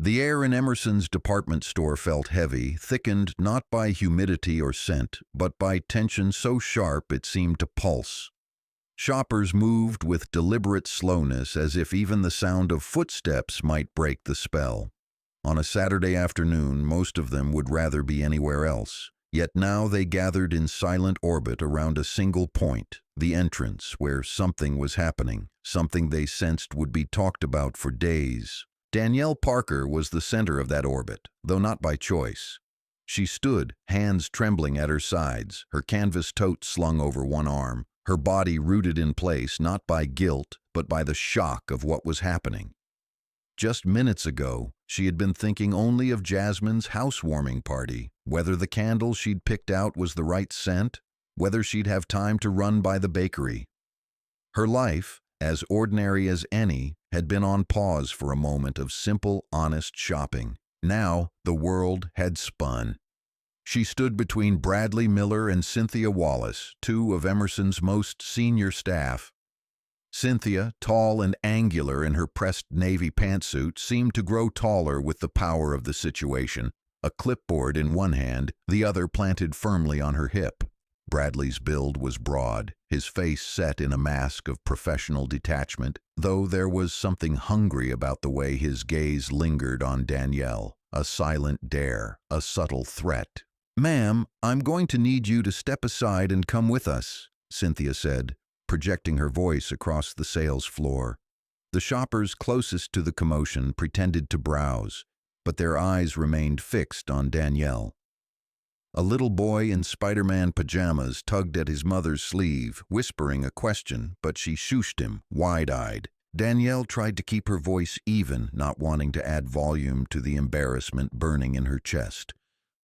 The air in Emerson's department store felt heavy, thickened not by humidity or scent, but by tension so sharp it seemed to pulse. Shoppers moved with deliberate slowness, as if even the sound of footsteps might break the spell. On a Saturday afternoon, most of them would rather be anywhere else. Yet now they gathered in silent orbit around a single point, the entrance, where something was happening, something they sensed would be talked about for days. Danielle Parker was the center of that orbit, though not by choice. She stood, hands trembling at her sides, her canvas tote slung over one arm, her body rooted in place not by guilt, but by the shock of what was happening. Just minutes ago, she had been thinking only of Jasmine's housewarming party, whether the candle she'd picked out was the right scent, whether she'd have time to run by the bakery. Her life, as ordinary as any, had been on pause for a moment of simple, honest shopping. Now, the world had spun. She stood between Bradley Miller and Cynthia Wallace, two of Emerson's most senior staff. Cynthia, tall and angular in her pressed navy pantsuit, seemed to grow taller with the power of the situation, a clipboard in one hand, the other planted firmly on her hip. Bradley's build was broad, his face set in a mask of professional detachment, though there was something hungry about the way his gaze lingered on Danielle, a silent dare, a subtle threat. "Ma'am, I'm going to need you to step aside and come with us," Cynthia said, projecting her voice across the sales floor. The shoppers closest to the commotion pretended to browse, but their eyes remained fixed on Danielle. A little boy in Spider-Man pajamas tugged at his mother's sleeve, whispering a question, but she shooshed him, wide-eyed. Danielle tried to keep her voice even, not wanting to add volume to the embarrassment burning in her chest.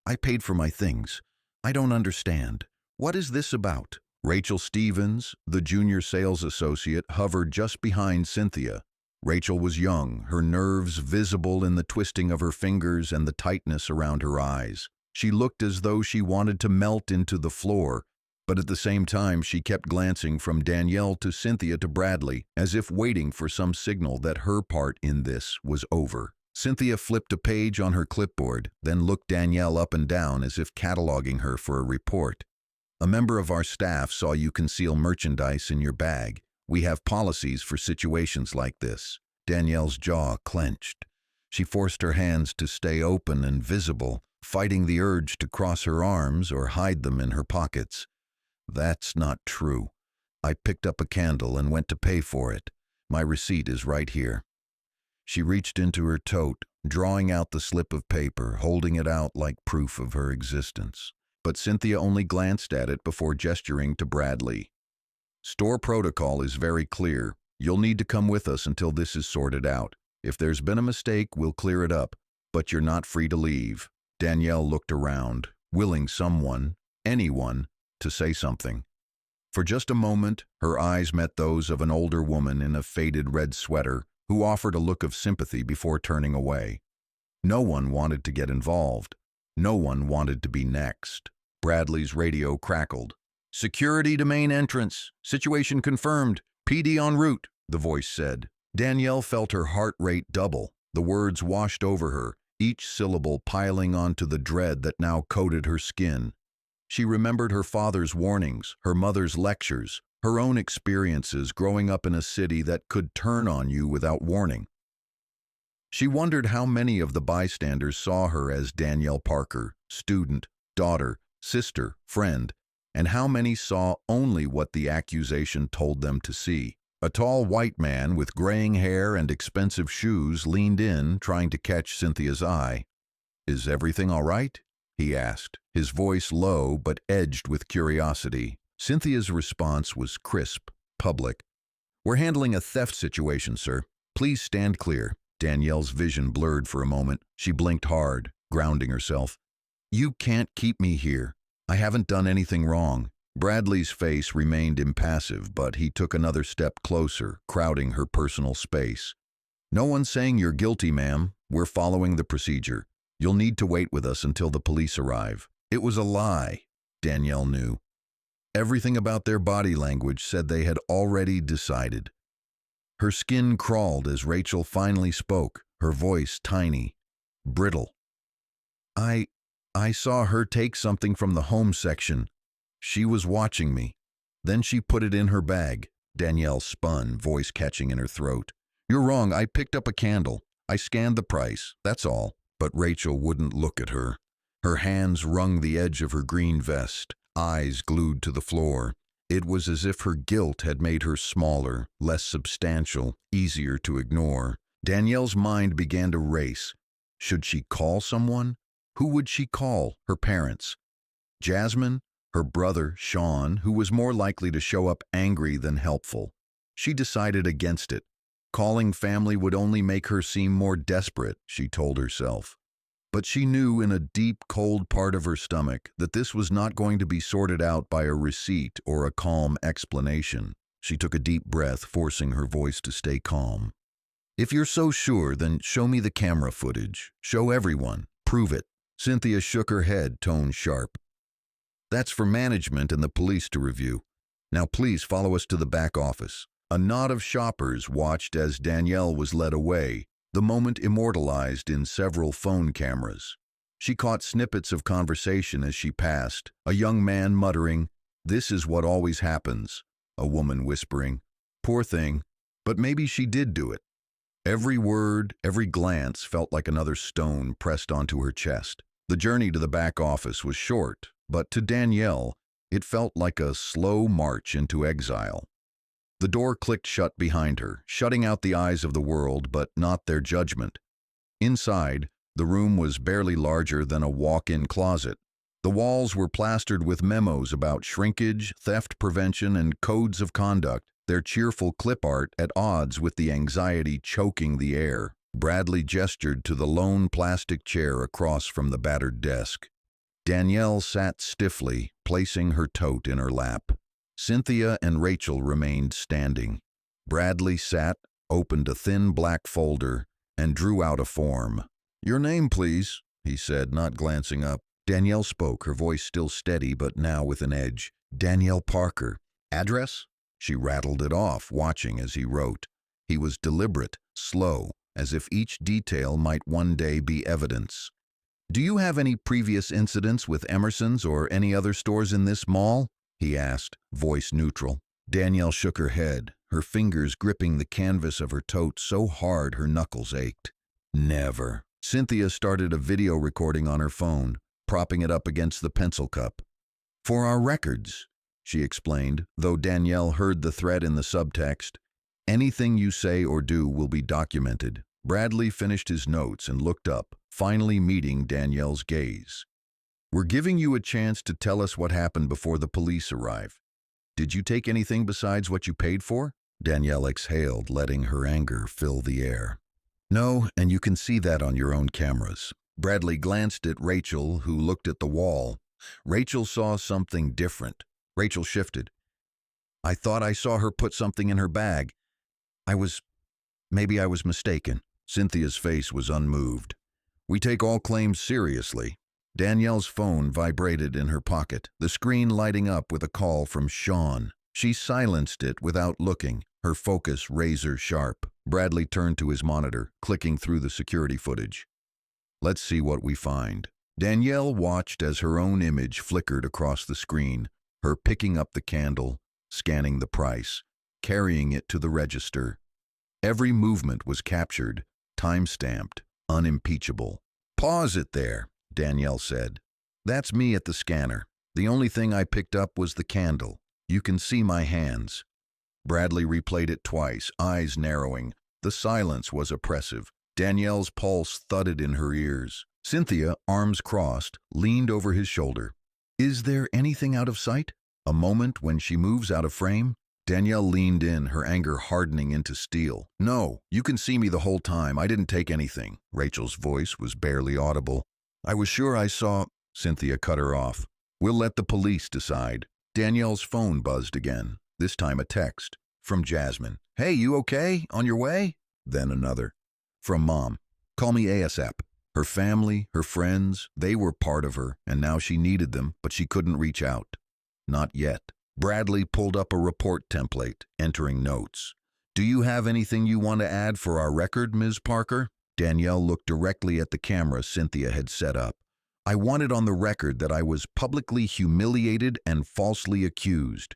"I paid for my things. I don't understand. What is this about?" Rachel Stevens, the junior sales associate, hovered just behind Cynthia. Rachel was young, her nerves visible in the twisting of her fingers and the tightness around her eyes. She looked as though she wanted to melt into the floor, but at the same time she kept glancing from Danielle to Cynthia to Bradley, as if waiting for some signal that her part in this was over. Cynthia flipped a page on her clipboard, then looked Danielle up and down as if cataloging her for a report. "A member of our staff saw you conceal merchandise in your bag. We have policies for situations like this." Danielle's jaw clenched. She forced her hands to stay open and visible, fighting the urge to cross her arms or hide them in her pockets. "That's not true. I picked up a candle and went to pay for it. My receipt is right here." She reached into her tote, drawing out the slip of paper, holding it out like proof of her existence. But Cynthia only glanced at it before gesturing to Bradley. "Store protocol is very clear. You'll need to come with us until this is sorted out. If there's been a mistake, we'll clear it up, but you're not free to leave." Danielle looked around, willing someone, anyone, to say something. For just a moment, her eyes met those of an older woman in a faded red sweater, who offered a look of sympathy before turning away. No one wanted to get involved. No one wanted to be next. Bradley's radio crackled. "Security to main entrance. Situation confirmed. PD en route," the voice said. Danielle felt her heart rate double. The words washed over her, each syllable piling onto the dread that now coated her skin. She remembered her father's warnings, her mother's lectures, her own experiences growing up in a city that could turn on you without warning. She wondered how many of the bystanders saw her as Danielle Parker, student, daughter, sister, friend, and how many saw only what the accusation told them to see. A tall white man with graying hair and expensive shoes leaned in, trying to catch Cynthia's eye. "Is everything all right?" he asked, his voice low but edged with curiosity. Cynthia's response was crisp, public. "We're handling a theft situation, sir. Please stand clear." Danielle's vision blurred for a moment. She blinked hard, grounding herself. "You can't keep me here. I haven't done anything wrong." Bradley's face remained impassive, but he took another step closer, crowding her personal space. "No one's saying you're guilty, ma'am. We're following the procedure. You'll need to wait with us until the police arrive." It was a lie, Danielle knew. Everything about their body language said they had already decided. Her skin crawled as Rachel finally spoke, her voice tiny. brittle. I I saw her take something from the home section. She was watching me. Then she put it in her bag. Danielle spun, voice catching in her throat. You're wrong, I picked up a candle. I scanned the price, that's all. But Rachel wouldn't look at her. Her hands wrung the edge of her green vest, eyes glued to the floor. It was as if her guilt had made her smaller, less substantial, easier to ignore. Danielle's mind began to race. Should she call someone? Who would she call? Her parents? Jasmine? Her brother, Sean, who was more likely to show up angry than helpful. She decided against it. Calling family would only make her seem more desperate, she told herself. But she knew in a deep, cold part of her stomach that this was not going to be sorted out by a receipt or a calm explanation. She took a deep breath, forcing her voice to stay calm. If you're so sure, then show me the camera footage. Show everyone. Prove it. Cynthia shook her head, tone sharp. That's for management and the police to review. Now please follow us to the back office. A knot of shoppers watched as Danielle was led away, the moment immortalized in several phone cameras. She caught snippets of conversation as she passed, a young man muttering, "This is what always happens," a woman whispering, "Poor thing, but maybe she did do it." Every word, every glance felt like another stone pressed onto her chest. The journey to the back office was short, but to Danielle, it felt like a slow march into exile. The door clicked shut behind her, shutting out the eyes of the world, but not their judgment. Inside, the room was barely larger than a walk-in closet. The walls were plastered with memos about shrinkage, theft prevention, and codes of conduct, their cheerful clip art at odds with the anxiety choking the air. Bradley gestured to the lone plastic chair across from the battered desk. Danielle sat stiffly, placing her tote in her lap. Cynthia and Rachel remained standing. Bradley sat, opened a thin black folder, and drew out a form. "Your name, please," he said, not glancing up. Danielle spoke, her voice still steady but now with an edge. "Danielle Parker." "Address?" She rattled it off, watching as he wrote. He was deliberate, slow, as if each detail might one day be evidence. "Do you have any previous incidents with Emerson's or any other stores in this mall?" he asked, voice neutral. Danielle shook her head, her fingers gripping the canvas of her tote so hard her knuckles ached. "Never." Cynthia started a video recording on her phone, propping it up against the pencil cup. "For our records," she explained, though Danielle heard the threat in the subtext. "Anything you say or do will be documented." Bradley finished his notes and looked up, finally meeting Danielle's gaze. "We're giving you a chance to tell us what happened before the police arrive. Did you take anything besides what you paid for?" Danielle exhaled, letting her anger fill the air. "No, and you can see that on your own cameras." Bradley glanced at Rachel, who looked at the wall. Rachel saw something different. Rachel shifted. "I thought I saw her put something in her bag. Maybe I was mistaken." Cynthia's face was unmoved. "We take all claims seriously." Danielle's phone vibrated in her pocket, the screen lighting up with a call from Sean. She silenced it without looking, her focus razor sharp. Bradley turned to his monitor, clicking through the security footage. "Let's see what we find." Danielle watched as her own image flickered across the screen, her picking up the candle, scanning the price, carrying it to the register. Every movement was captured, time-stamped, unimpeachable. "Pause it there," Danielle said. "That's me at the scanner. The only thing I picked up was the candle. You can see my hands." Bradley replayed it twice, eyes narrowing. The silence was oppressive. Danielle's pulse thudded in her ears. Cynthia, arms crossed, leaned over his shoulder. "Is there anything out of sight? A moment when she moves out of frame?" Danielle leaned in, her anger hardening into steel. "No, you can see me the whole time. I didn't take anything." Rachel's voice was barely audible. "I was sure I saw—" Cynthia cut her off. "We'll let the police decide." Danielle's phone buzzed again, this time a text. From Jasmine. "Hey, you okay? On your way?" Then another. From Mom. "Call me ASAP." Her family, her friends, they were part of her, and now she needed them, but she couldn't reach out. Not yet. Bradley pulled up a report template, entering notes. "Do you have anything you want to add for our record, Ms. Parker?" Danielle looked directly at the camera Cynthia had set up. "I want it on the record that I was publicly humiliated and falsely accused.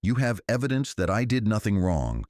You have evidence that I did nothing wrong.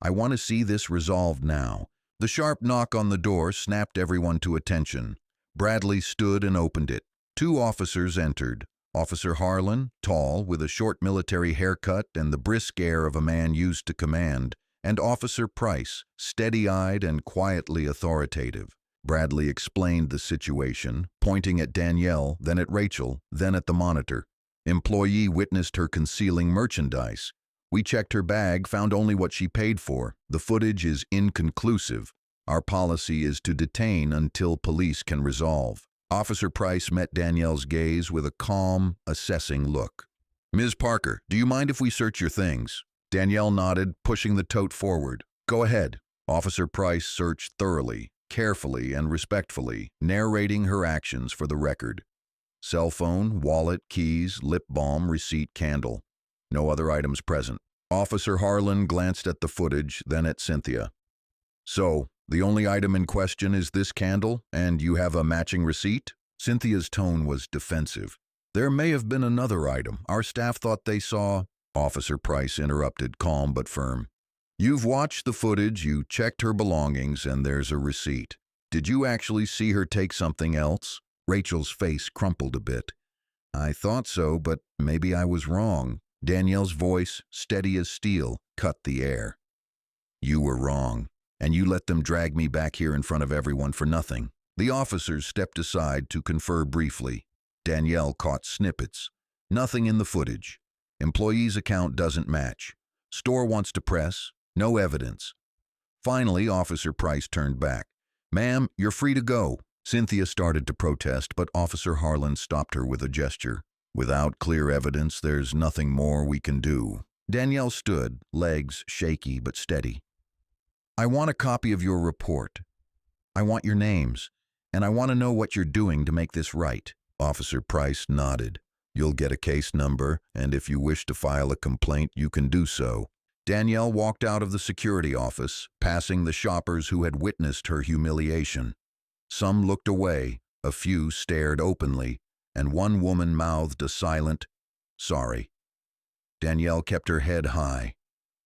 I want to see this resolved now." The sharp knock on the door snapped everyone to attention. Bradley stood and opened it. Two officers entered. Officer Harlan, tall, with a short military haircut and the brisk air of a man used to command, and Officer Price, steady-eyed and quietly authoritative. Bradley explained the situation, pointing at Danielle, then at Rachel, then at the monitor. "Employee witnessed her concealing merchandise. We checked her bag, found only what she paid for. The footage is inconclusive. Our policy is to detain until police can resolve." Officer Price met Danielle's gaze with a calm, assessing look. "Ms. Parker, do you mind if we search your things?" Danielle nodded, pushing the tote forward. "Go ahead." Officer Price searched thoroughly, carefully and respectfully, narrating her actions for the record. Cell phone, wallet, keys, lip balm, receipt, candle. No other items present. Officer Harlan glanced at the footage, then at Cynthia. "So, the only item in question is this candle, and you have a matching receipt?" Cynthia's tone was defensive. "There may have been another item. Our staff thought they saw—" Officer Price interrupted, calm but firm. "You've watched the footage, you checked her belongings, and there's a receipt. Did you actually see her take something else?" Rachel's face crumpled a bit. "I thought so, but maybe I was wrong." Danielle's voice, steady as steel, cut the air. "You were wrong, and you let them drag me back here in front of everyone for nothing." The officers stepped aside to confer briefly. Danielle caught snippets. "Nothing in the footage. Employee's account doesn't match. Store wants to press. No evidence." Finally, Officer Price turned back. "Ma'am, you're free to go." Cynthia started to protest, but Officer Harlan stopped her with a gesture. "Without clear evidence, there's nothing more we can do." Danielle stood, legs shaky but steady. "I want a copy of your report. I want your names, and I want to know what you're doing to make this right." Officer Price nodded. "You'll get a case number, and if you wish to file a complaint, you can do so." Danielle walked out of the security office, passing the shoppers who had witnessed her humiliation. Some looked away, a few stared openly, and one woman mouthed a silent, "Sorry." Danielle kept her head high.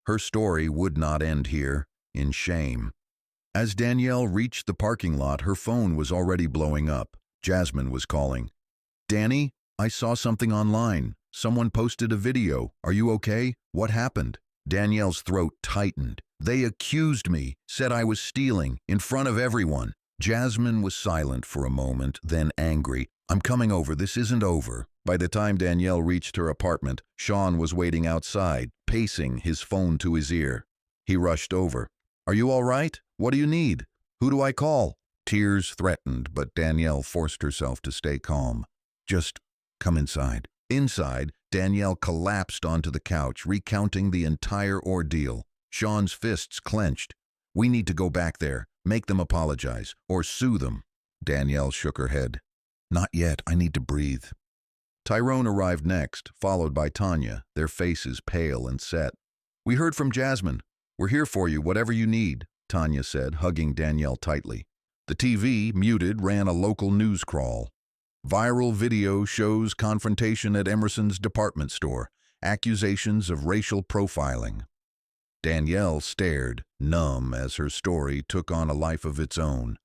Her story would not end here, in shame. As Danielle reached the parking lot, her phone was already blowing up. Jasmine was calling. "Danny, I saw something online. Someone posted a video. Are you okay? What happened?" Danielle's throat tightened. "They accused me, said I was stealing, in front of everyone." Jasmine was silent for a moment, then angry. "I'm coming over. This isn't over." By the time Danielle reached her apartment, Sean was waiting outside, pacing, his phone to his ear. He rushed over. "Are you all right? What do you need? Who do I call?" Tears threatened, but Danielle forced herself to stay calm. "Just come inside." Inside, Danielle collapsed onto the couch, recounting the entire ordeal. Sean's fists clenched. "We need to go back there, make them apologize, or sue them." Danielle shook her head. "Not yet. I need to breathe." Tyrone arrived next, followed by Tanya, their faces pale and set. "We heard from Jasmine. We're here for you, whatever you need," Tanya said, hugging Danielle tightly. The TV, muted, ran a local news crawl. Viral video shows confrontation at Emerson's department store, accusations of racial profiling. Danielle stared, numb, as her story took on a life of its own.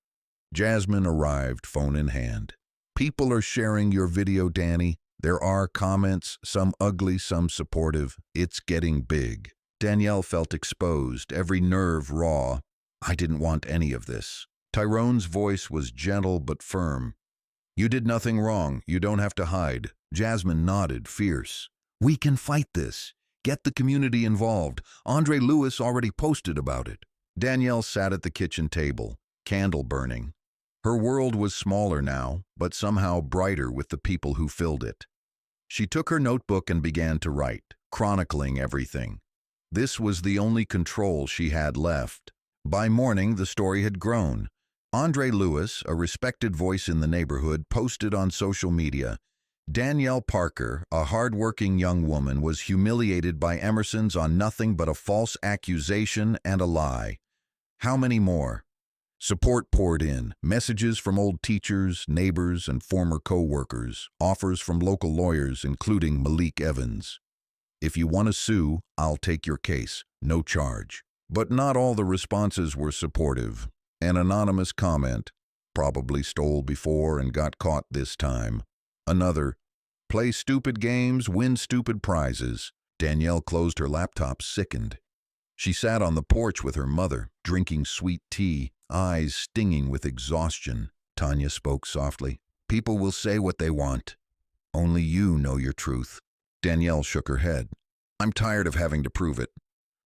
Jasmine arrived, phone in hand. "People are sharing your video, Danny. There are comments, some ugly, some supportive. It's getting big." Danielle felt exposed, every nerve raw. "I didn't want any of this." Tyrone's voice was gentle but firm. "You did nothing wrong. You don't have to hide." Jasmine nodded, fierce. "We can fight this. Get the community involved. Andre Lewis already posted about it." Danielle sat at the kitchen table, candle burning. Her world was smaller now, but somehow brighter with the people who filled it. She took her notebook and began to write, chronicling everything. This was the only control she had left. By morning, the story had grown. Andre Lewis, a respected voice in the neighborhood, posted on social media, "Danielle Parker, a hard-working young woman, was humiliated by Emerson's on nothing but a false accusation and a lie. How many more?" Support poured in, messages from old teachers, neighbors, and former co-workers, offers from local lawyers including Malik Evans. If you want to sue, I'll take your case, no charge. But not all the responses were supportive. An anonymous comment, probably stole before and got caught this time. Another, play stupid games, win stupid prizes. Danielle closed her laptop, sickened. She sat on the porch with her mother, drinking sweet tea, eyes stinging with exhaustion. Tanya spoke softly. People will say what they want. Only you know your truth. Danielle shook her head. I'm tired of having to prove it.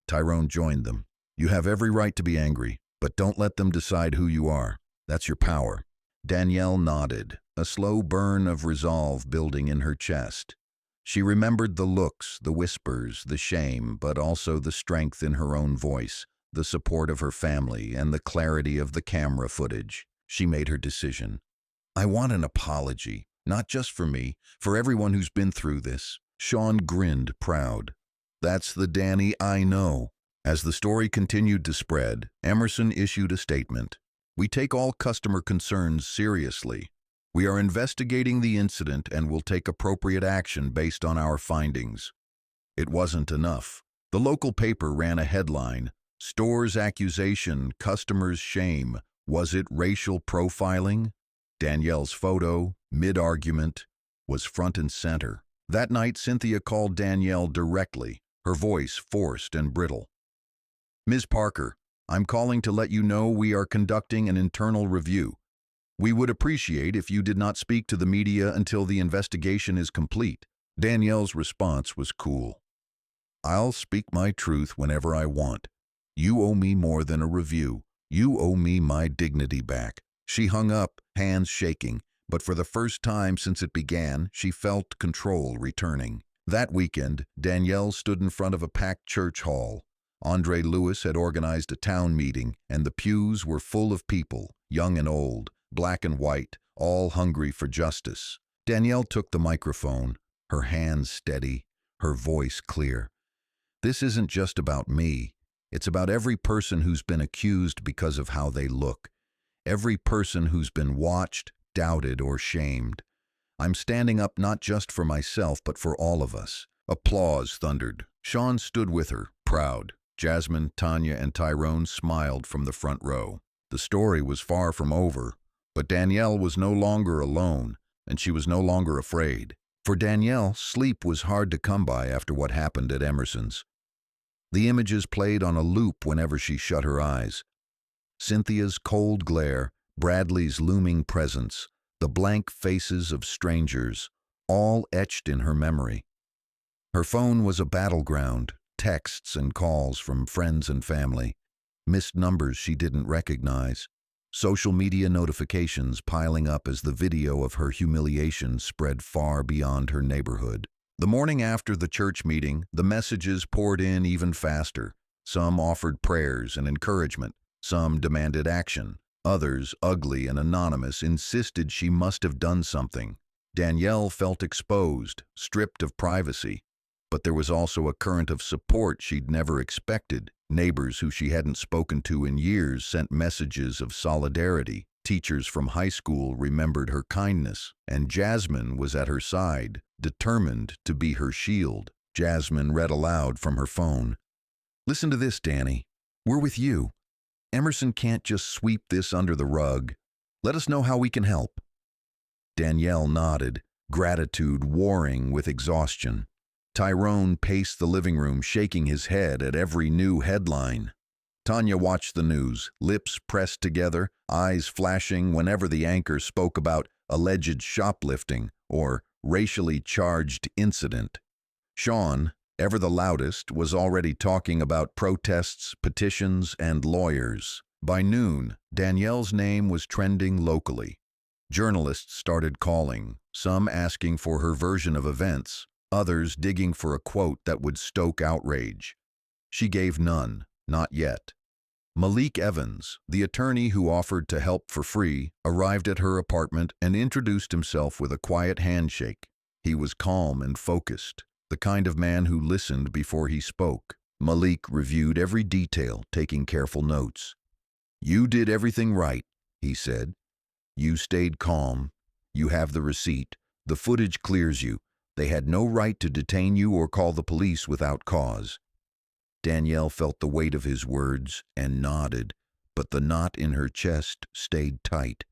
Tyrone joined them. You have every right to be angry, but don't let them decide who you are. That's your power. Danielle nodded, a slow burn of resolve building in her chest. She remembered the looks, the whispers, the shame, but also the strength in her own voice, the support of her family, and the clarity of the camera footage. She made her decision. I want an apology, not just for me, for everyone who's been through this. Sean grinned, proud. That's the Danny I know. As the story continued to spread, Emerson issued a statement. We take all customer concerns seriously. We are investigating the incident and will take appropriate action based on our findings. It wasn't enough. The local paper ran a headline, Store's accusation, customers' shame. Was it racial profiling? Danielle's photo, mid-argument, was front and center. That night, Cynthia called Danielle directly, her voice forced and brittle. Ms. Parker, I'm calling to let you know we are conducting an internal review. We would appreciate if you did not speak to the media until the investigation is complete. Danielle's response was cool. I'll speak my truth whenever I want. You owe me more than a review. You owe me my dignity back. She hung up, hands shaking, but for the first time since it began, she felt control returning. That weekend, Danielle stood in front of a packed church hall. Andre Lewis had organized a town meeting, and the pews were full of people, young and old, black and white, all hungry for justice. Danielle took the microphone, her hands steady, her voice clear. This isn't just about me. It's about every person who's been accused because of how they look. Every person who's been watched, doubted, or shamed. I'm standing up not just for myself, but for all of us. Applause thundered. Sean stood with her, proud. Jasmine, Tanya, and Tyrone smiled from the front row. The story was far from over, but Danielle was no longer alone, and she was no longer afraid. For Danielle, sleep was hard to come by after what happened at Emerson's. The images played on a loop whenever she shut her eyes. Cynthia's cold glare, Bradley's looming presence, the blank faces of strangers, all etched in her memory. Her phone was a battleground, texts and calls from friends and family, missed numbers she didn't recognize, social media notifications piling up as the video of her humiliation spread far beyond her neighborhood. The morning after the church meeting, the messages poured in even faster. Some offered prayers and encouragement, some demanded action. Others, ugly and anonymous, insisted she must have done something. Danielle felt exposed, stripped of privacy. But there was also a current of support she'd never expected. Neighbors who she hadn't spoken to in years sent messages of solidarity. Teachers from high school remembered her kindness, and Jasmine was at her side, determined to be her shield. Jasmine read aloud from her phone. Listen to this, Danny. We're with you. Emerson can't just sweep this under the rug. Let us know how we can help. Danielle nodded, gratitude warring with exhaustion. Tyrone paced the living room, shaking his head at every new headline. Tanya watched the news, lips pressed together, eyes flashing whenever the anchor spoke about alleged shoplifting or racially charged incident. Sean, ever the loudest, was already talking about protests, petitions, and lawyers. By noon, Danielle's name was trending locally. Journalists started calling, some asking for her version of events, others digging for a quote that would stoke outrage. She gave none, not yet. Malik Evans, the attorney who offered to help for free, arrived at her apartment and introduced himself with a quiet handshake. He was calm and focused, the kind of man who listened before he spoke. Malik reviewed every detail, taking careful notes. "You did everything right," he said. "You stayed calm. You have the receipt. The footage clears you. They had no right to detain you or call the police without cause." Danielle felt the weight of his words and nodded, but the knot in her chest stayed tight.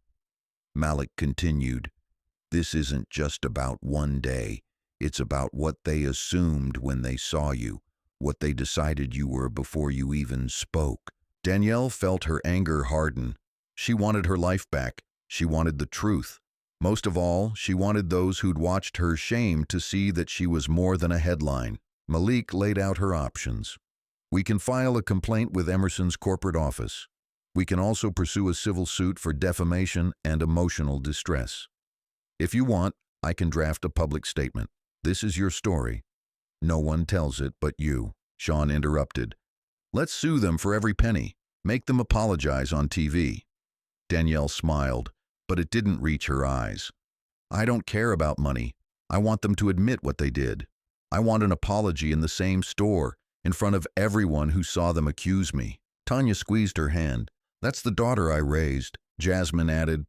Malik continued, "This isn't just about one day. It's about what they assumed when they saw you, what they decided you were before you even spoke." Danielle felt her anger harden. She wanted her life back. She wanted the truth. Most of all, she wanted those who'd watched her shame to see that she was more than a headline. Malik laid out her options. "We can file a complaint with Emerson's corporate office. We can also pursue a civil suit for defamation and emotional distress. If you want, I can draft a public statement. This is your story. No one tells it but you." Sean interrupted. "Let's sue them for every penny. Make them apologize on TV." Danielle smiled, but it didn't reach her eyes. "I don't care about money. I want them to admit what they did. I want an apology in the same store, in front of everyone who saw them accuse me." Tanya squeezed her hand. "That's the daughter I raised." Jasmine added,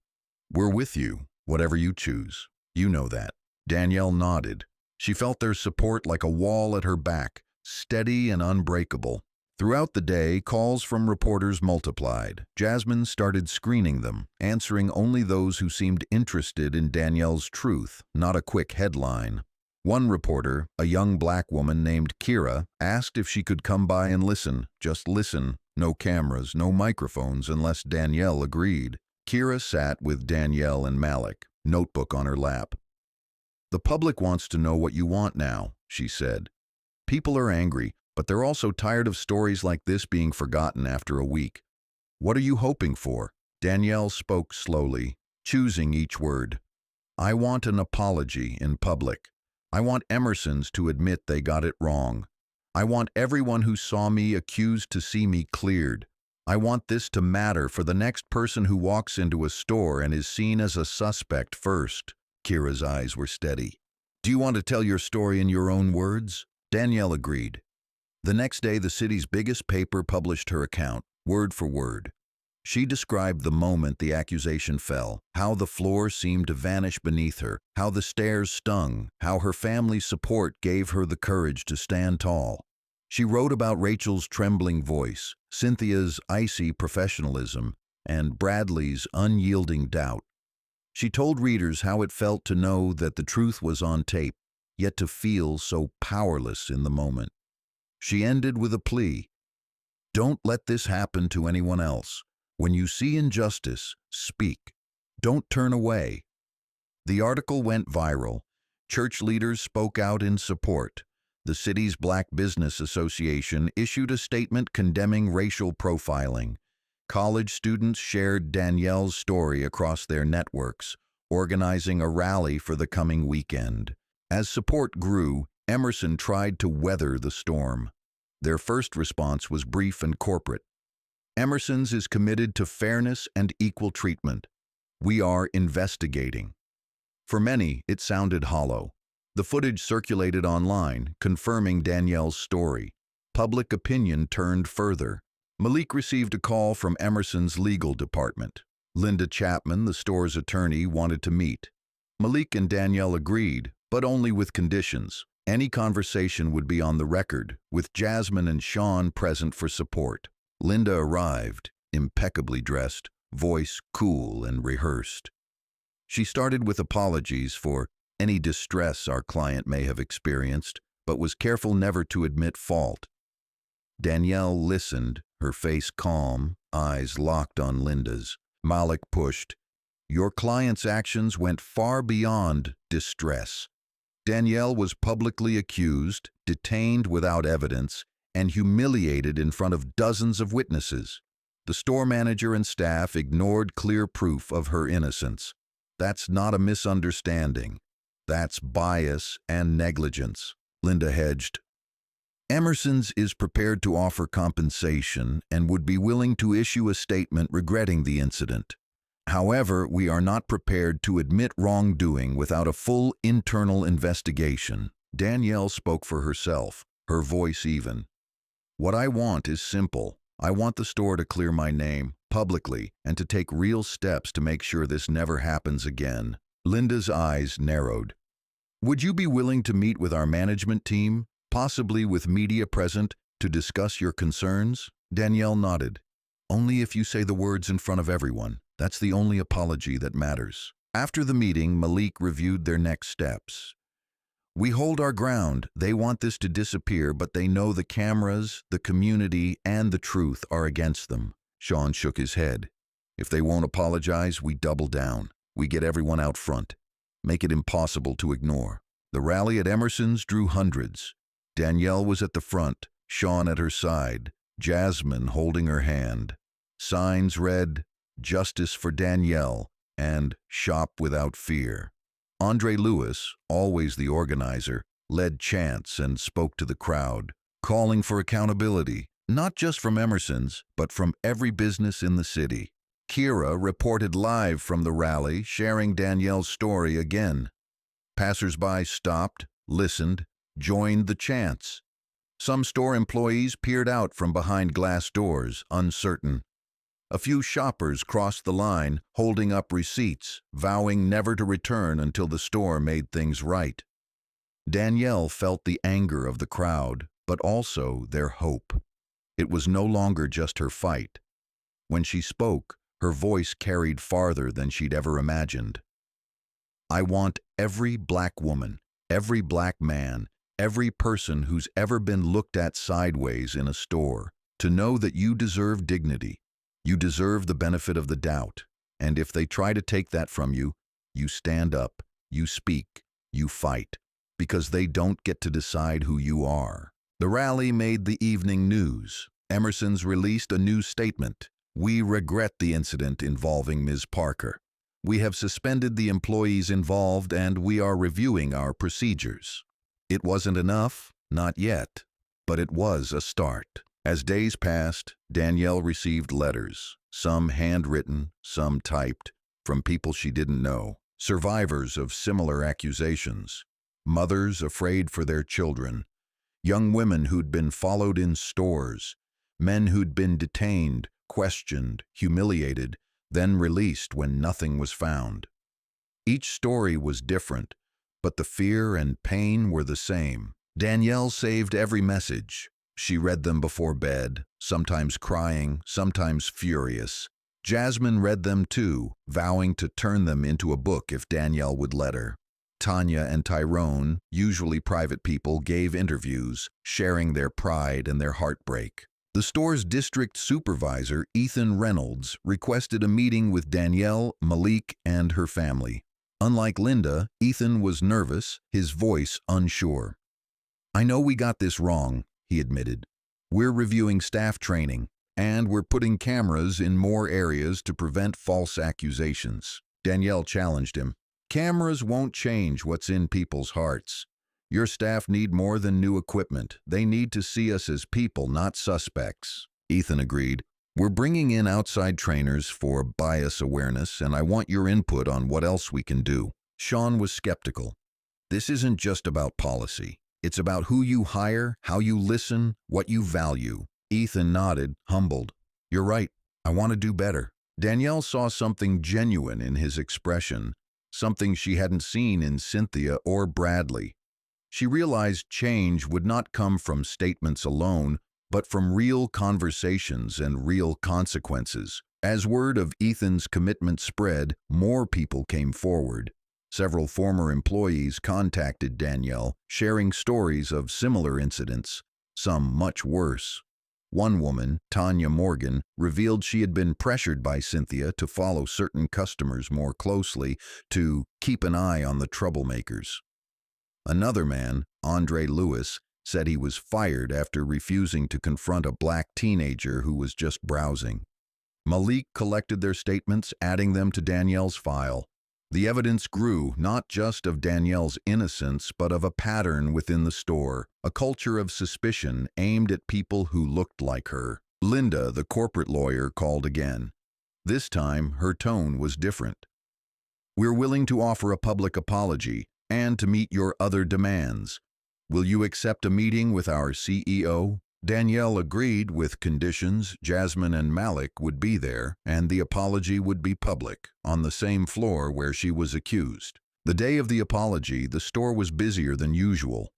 "We're with you, whatever you choose. You know that." Danielle nodded. She felt their support like a wall at her back, steady and unbreakable. Throughout the day, calls from reporters multiplied. Jasmine started screening them, answering only those who seemed interested in Danielle's truth, not a quick headline. One reporter, a young black woman named Kira, asked if she could come by and listen. Just listen. No cameras, no microphones unless Danielle agreed. Kira sat with Danielle and Malik, notebook on her lap. "The public wants to know what you want now," she said. "People are angry, but they're also tired of stories like this being forgotten after a week. What are you hoping for?" Danielle spoke slowly, choosing each word. "I want an apology in public. I want Emerson's to admit they got it wrong. I want everyone who saw me accused to see me cleared. I want this to matter for the next person who walks into a store and is seen as a suspect first." Kira's eyes were steady. "Do you want to tell your story in your own words?" Danielle agreed. The next day, the city's biggest paper published her account, word for word. She described the moment the accusation fell, how the floor seemed to vanish beneath her, how the stares stung, how her family's support gave her the courage to stand tall. She wrote about Rachel's trembling voice, Cynthia's icy professionalism, and Bradley's unyielding doubt. She told readers how it felt to know that the truth was on tape, yet to feel so powerless in the moment. She ended with a plea. "Don't let this happen to anyone else. When you see injustice, speak. Don't turn away." The article went viral. Church leaders spoke out in support. The city's Black Business Association issued a statement condemning racial profiling. College students shared Danielle's story across their networks, organizing a rally for the coming weekend. As support grew, Emerson tried to weather the storm. Their first response was brief and corporate. "Emerson's is committed to fairness and equal treatment. We are investigating." For many, it sounded hollow. The footage circulated online, confirming Danielle's story. Public opinion turned further. Malik received a call from Emerson's legal department. Linda Chapman, the store's attorney, wanted to meet. Malik and Danielle agreed, but only with conditions. Any conversation would be on the record, with Jasmine and Sean present for support. Linda arrived, impeccably dressed, voice cool and rehearsed. She started with apologies for any distress our client may have experienced, but was careful never to admit fault. Danielle listened, her face calm, eyes locked on Linda's. Malik pushed. "Your client's actions went far beyond distress. Danielle was publicly accused, detained without evidence, and humiliated in front of dozens of witnesses. The store manager and staff ignored clear proof of her innocence. That's not a misunderstanding. That's bias and negligence." Linda hedged. "Emerson's is prepared to offer compensation and would be willing to issue a statement regretting the incident. However, we are not prepared to admit wrongdoing without a full internal investigation." Danielle spoke for herself, her voice even. "What I want is simple. I want the store to clear my name. publicly, and to take real steps to make sure this never happens again. Linda's eyes narrowed. Would you be willing to meet with our management team, possibly with media present, to discuss your concerns? Danielle nodded. Only if you say the words in front of everyone. That's the only apology that matters. After the meeting, Malik reviewed their next steps. We hold our ground. They want this to disappear, but they know the cameras, the community, and the truth are against them. Sean shook his head. If they won't apologize, we double down. We get everyone out front. Make it impossible to ignore. The rally at Emerson's drew hundreds. Danielle was at the front, Sean at her side, Jasmine holding her hand. Signs read, "Justice for Danielle," and "Shop without fear." Andre Lewis, always the organizer, led chants and spoke to the crowd, calling for accountability, not just from Emerson's, but from every business in the city. Kira reported live from the rally, sharing Danielle's story again. Passers-by stopped, listened, joined the chants. Some store employees peered out from behind glass doors, uncertain. A few shoppers crossed the line, holding up receipts, vowing never to return until the store made things right. Danielle felt the anger of the crowd, but also their hope. It was no longer just her fight. When she spoke, her voice carried farther than she'd ever imagined. I want every black woman, every black man, every person who's ever been looked at sideways in a store to know that you deserve dignity. You deserve the benefit of the doubt. And if they try to take that from you, you stand up, you speak, you fight, because they don't get to decide who you are. The rally made the evening news. Emerson's released a new statement. We regret the incident involving Ms. Parker. We have suspended the employees involved and we are reviewing our procedures. It wasn't enough, not yet, but it was a start. As days passed, Danielle received letters, some handwritten, some typed, from people she didn't know, survivors of similar accusations, mothers afraid for their children, young women who'd been followed in stores, men who'd been detained, questioned, humiliated, then released when nothing was found. Each story was different, but the fear and pain were the same. Danielle saved every message. She read them before bed, sometimes crying, sometimes furious. Jasmine read them too, vowing to turn them into a book if Danielle would let her. Tanya and Tyrone, usually private people, gave interviews, sharing their pride and their heartbreak. The store's district supervisor, Ethan Reynolds, requested a meeting with Danielle, Malik, and her family. Unlike Linda, Ethan was nervous, his voice unsure. I know we got this wrong, he admitted. We're reviewing staff training, and we're putting cameras in more areas to prevent false accusations. Danielle challenged him. Cameras won't change what's in people's hearts. Your staff need more than new equipment. They need to see us as people, not suspects. Ethan agreed. We're bringing in outside trainers for bias awareness, and I want your input on what else we can do. Sean was skeptical. This isn't just about policy. It's about who you hire, how you listen, what you value. Ethan nodded, humbled. You're right. I want to do better. Danielle saw something genuine in his expression, something she hadn't seen in Cynthia or Bradley. She realized change would not come from statements alone, but from real conversations and real consequences. As word of Ethan's commitment spread, more people came forward. Several former employees contacted Danielle, sharing stories of similar incidents, some much worse. One woman, Tanya Morgan, revealed she had been pressured by Cynthia to follow certain customers more closely, to keep an eye on the troublemakers. Another man, Andre Lewis, said he was fired after refusing to confront a black teenager who was just browsing. Malik collected their statements, adding them to Danielle's file. The evidence grew, not just of Danielle's innocence, but of a pattern within the store, a culture of suspicion aimed at people who looked like her. Linda, the corporate lawyer, called again. This time, her tone was different. We're willing to offer a public apology and to meet your other demands. Will you accept a meeting with our CEO? Danielle agreed with conditions. Jasmine and Malik would be there, and the apology would be public, on the same floor where she was accused. The day of the apology, the store was busier than usual.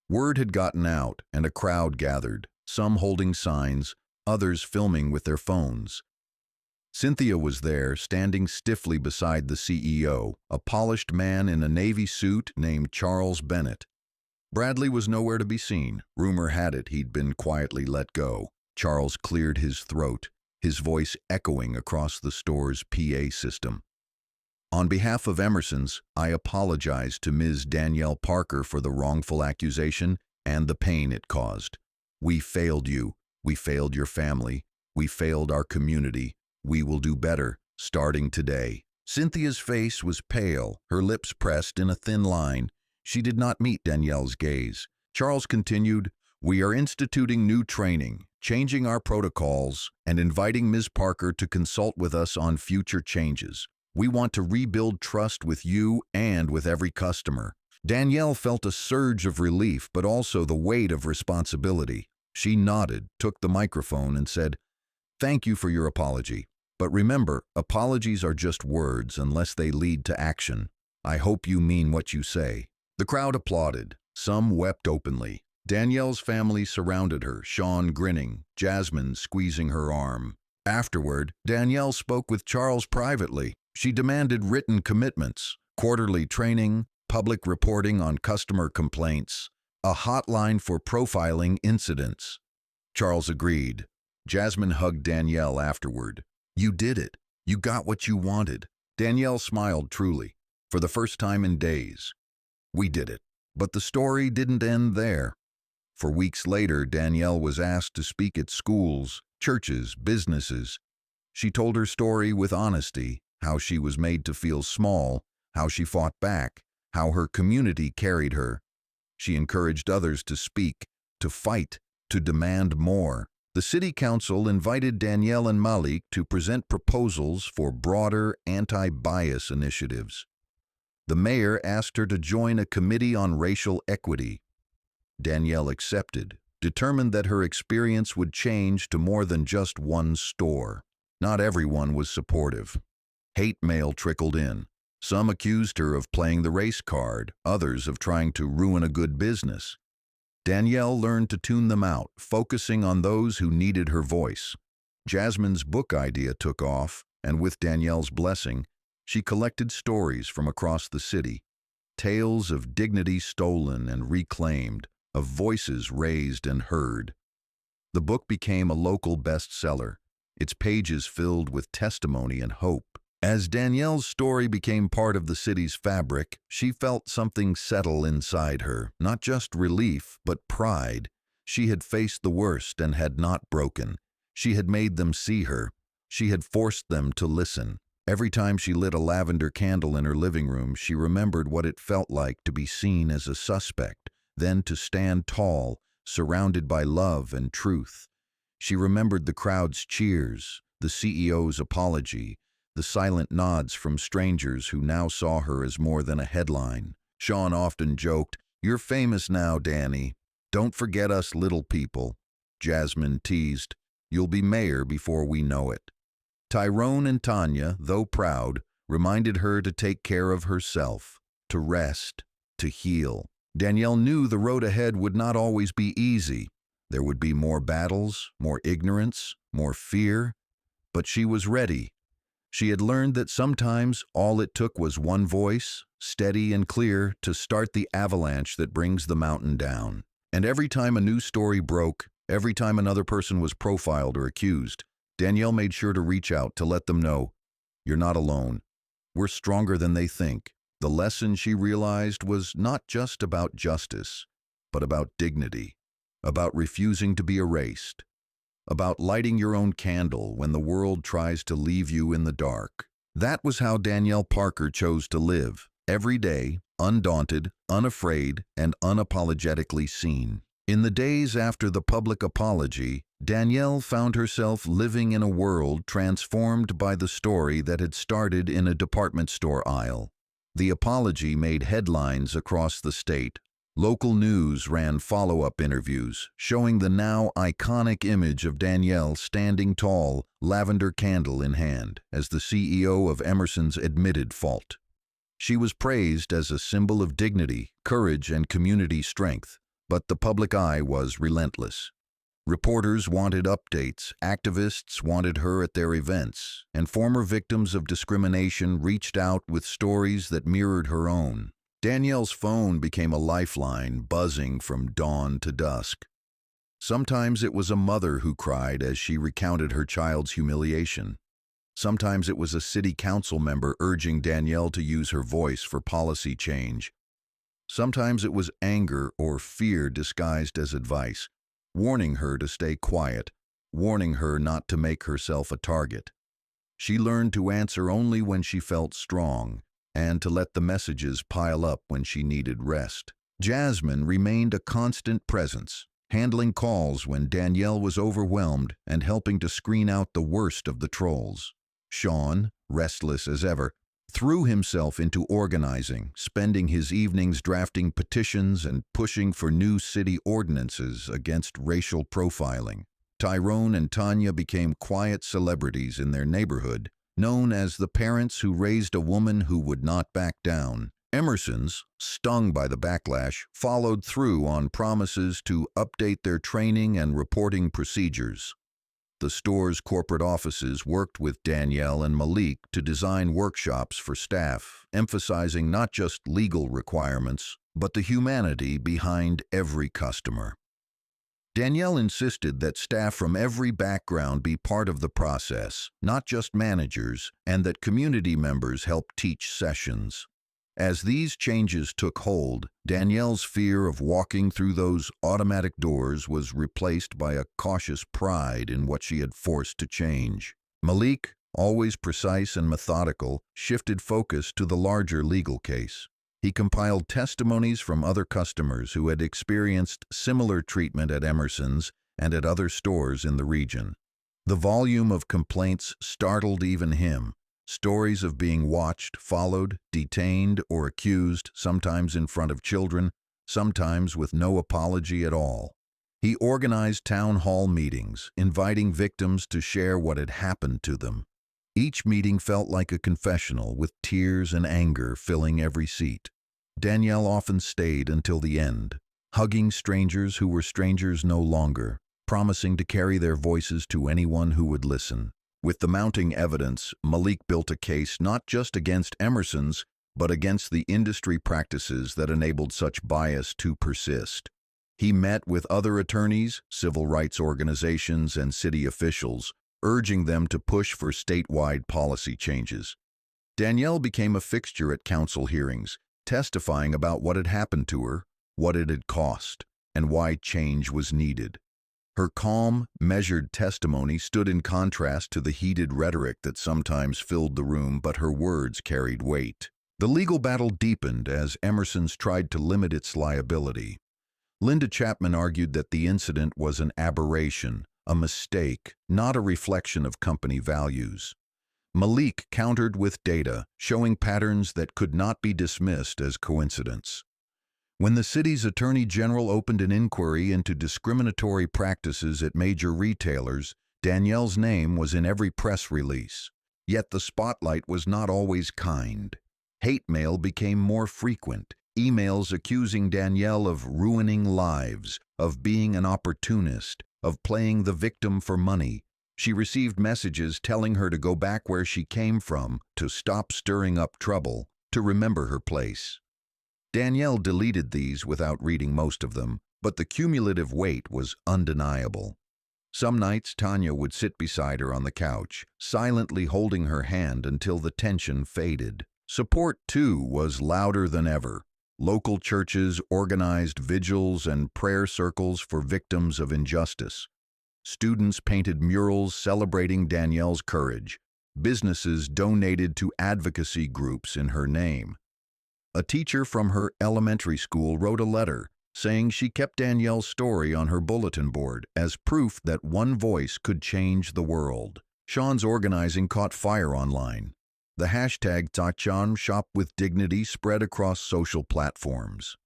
Word had gotten out, and a crowd gathered, some holding signs, others filming with their phones. Cynthia was there, standing stiffly beside the CEO, a polished man in a navy suit named Charles Bennett. Bradley was nowhere to be seen. Rumor had it he'd been quietly let go. Charles cleared his throat, his voice echoing across the store's PA system. On behalf of Emerson's, I apologize to Ms. Danielle Parker for the wrongful accusation and the pain it caused. We failed you. We failed your family. We failed our community. We will do better, starting today. Cynthia's face was pale, her lips pressed in a thin line. She did not meet Danielle's gaze. Charles continued, "We are instituting new training, changing our protocols, and inviting Ms. Parker to consult with us on future changes. We want to rebuild trust with you and with every customer." Danielle felt a surge of relief, but also the weight of responsibility. She nodded, took the microphone, and said, "Thank you for your apology. But remember, apologies are just words unless they lead to action. I hope you mean what you say." The crowd applauded. Some wept openly. Danielle's family surrounded her, Sean grinning, Jasmine squeezing her arm. Afterward, Danielle spoke with Charles privately. She demanded written commitments, quarterly training, public reporting on customer complaints, a hotline for profiling incidents. Charles agreed. Jasmine hugged Danielle afterward. "You did it. You got what you wanted." Danielle smiled truly, for the first time in days. "We did it." But the story didn't end there. For weeks later, Danielle was asked to speak at schools, churches, businesses. She told her story with honesty, how she was made to feel small, how she fought back, how her community carried her. She encouraged others to speak, to fight, to demand more. The city council invited Danielle and Malik to present proposals for broader anti-bias initiatives. The mayor asked her to join a committee on racial equity. Danielle accepted, determined that her experience would change to more than just one store. Not everyone was supportive. Hate mail trickled in. Some accused her of playing the race card, others of trying to ruin a good business. Danielle learned to tune them out, focusing on those who needed her voice. Jasmine's book idea took off, and with Danielle's blessing, she collected stories from across the city, tales of dignity stolen and reclaimed, of voices raised and heard. The book became a local bestseller, its pages filled with testimony and hope. As Danielle's story became part of the city's fabric, she felt something settle inside her, not just relief, but pride. She had faced the worst and had not broken. She had made them see her. She had forced them to listen. Every time she lit a lavender candle in her living room, she remembered what it felt like to be seen as a suspect, then to stand tall, surrounded by love and truth. She remembered the crowd's cheers, the CEO's apology, the silent nods from strangers who now saw her as more than a headline. Sean often joked, "You're famous now, Danny. Don't forget us little people." Jasmine teased, "You'll be mayor before we know it." Tyrone and Tanya, though proud, reminded her to take care of herself, to rest, to heal. Danielle knew the road ahead would not always be easy. There would be more battles, more ignorance, more fear, but she was ready. She had learned that sometimes all it took was one voice, steady and clear, to start the avalanche that brings the mountain down. And every time a new story broke, every time another person was profiled or accused, Danielle made sure to reach out to let them know, "You're not alone. We're stronger than they think." The lesson she realized was not just about justice, but about dignity, about refusing to be erased, about lighting your own candle when the world tries to leave you in the dark. That was how Danielle Parker chose to live, every day, undaunted, unafraid, and unapologetically seen. In the days after the public apology, Danielle found herself living in a world transformed by the story that had started in a department store aisle. The apology made headlines across the state. Local news ran follow-up interviews, showing the now iconic image of Danielle standing tall, lavender candle in hand, as the CEO of Emerson's admitted fault. She was praised as a symbol of dignity, courage, and community strength, but the public eye was relentless. Reporters wanted updates, activists wanted her at their events, and former victims of discrimination reached out with stories that mirrored her own. Danielle's phone became a lifeline, buzzing from dawn to dusk. Sometimes it was a mother who cried as she recounted her child's humiliation. Sometimes it was a city council member urging Danielle to use her voice for policy change. Sometimes it was anger or fear disguised as advice, warning her to stay quiet, warning her not to make herself a target. She learned to answer only when she felt strong, and to let the messages pile up when she needed rest. Jasmine remained a constant presence, handling calls when Danielle was overwhelmed and helping to screen out the worst of the trolls. Sean, restless as ever, threw himself into organizing, spending his evenings drafting petitions and pushing for new city ordinances against racial profiling. Tyrone and Tanya became quiet celebrities in their neighborhood, known as the parents who raised a woman who would not back down. Emerson's, stung by the backlash, followed through on promises to update their training and reporting procedures. The store's corporate offices worked with Danielle and Malik to design workshops for staff, emphasizing not just legal requirements, but the humanity behind every customer. Danielle insisted that staff from every background be part of the process, not just managers, and that community members help teach sessions. As these changes took hold, Danielle's fear of walking through those automatic doors was replaced by a cautious pride in what she had forced to change. Malik, always precise and methodical, shifted focus to the larger legal case. He compiled testimonies from other customers who had experienced similar treatment at Emerson's and at other stores in the region. The volume of complaints startled even him. Stories of being watched, followed, detained, or accused, sometimes in front of children, sometimes with no apology at all. He organized town hall meetings, inviting victims to share what had happened to them. Each meeting felt like a confessional, with tears and anger filling every seat. Danielle often stayed until the end, hugging strangers who were strangers no longer, promising to carry their voices to anyone who would listen. With the mounting evidence, Malik built a case not just against Emerson's, but against the industry practices that enabled such bias to persist. He met with other attorneys, civil rights organizations, and city officials, urging them to push for statewide policy changes. Danielle became a fixture at council hearings, testifying about what had happened to her, what it had cost, and why change was needed. Her calm, measured testimony stood in contrast to the heated rhetoric that sometimes filled the room, but her words carried weight. The legal battle deepened as Emerson's tried to limit its liability. Linda Chapman argued that the incident was an aberration, a mistake, not a reflection of company values. Malik countered with data, showing patterns that could not be dismissed as coincidence. When the city's attorney general opened an inquiry into discriminatory practices at major retailers, Danielle's name was in every press release. Yet the spotlight was not always kind. Hate mail became more frequent, emails accusing Danielle of ruining lives, of being an opportunist, of playing the victim for money. She received messages telling her to go back where she came from, to stop stirring up trouble, to remember her place. Danielle deleted these without reading most of them, but the cumulative weight was undeniable. Some nights Tanya would sit beside her on the couch, silently holding her hand until the tension faded. Support, too, was louder than ever. Local churches organized vigils and prayer circles for victims of injustice. Students painted murals celebrating Danielle's courage. Businesses donated to advocacy groups in her name. A teacher from her elementary school wrote a letter saying she kept Danielle's story on her bulletin board as proof that one voice could change the world. Sean's organizing caught fire online. The hashtag #TachonShopWithDignity spread across social platforms.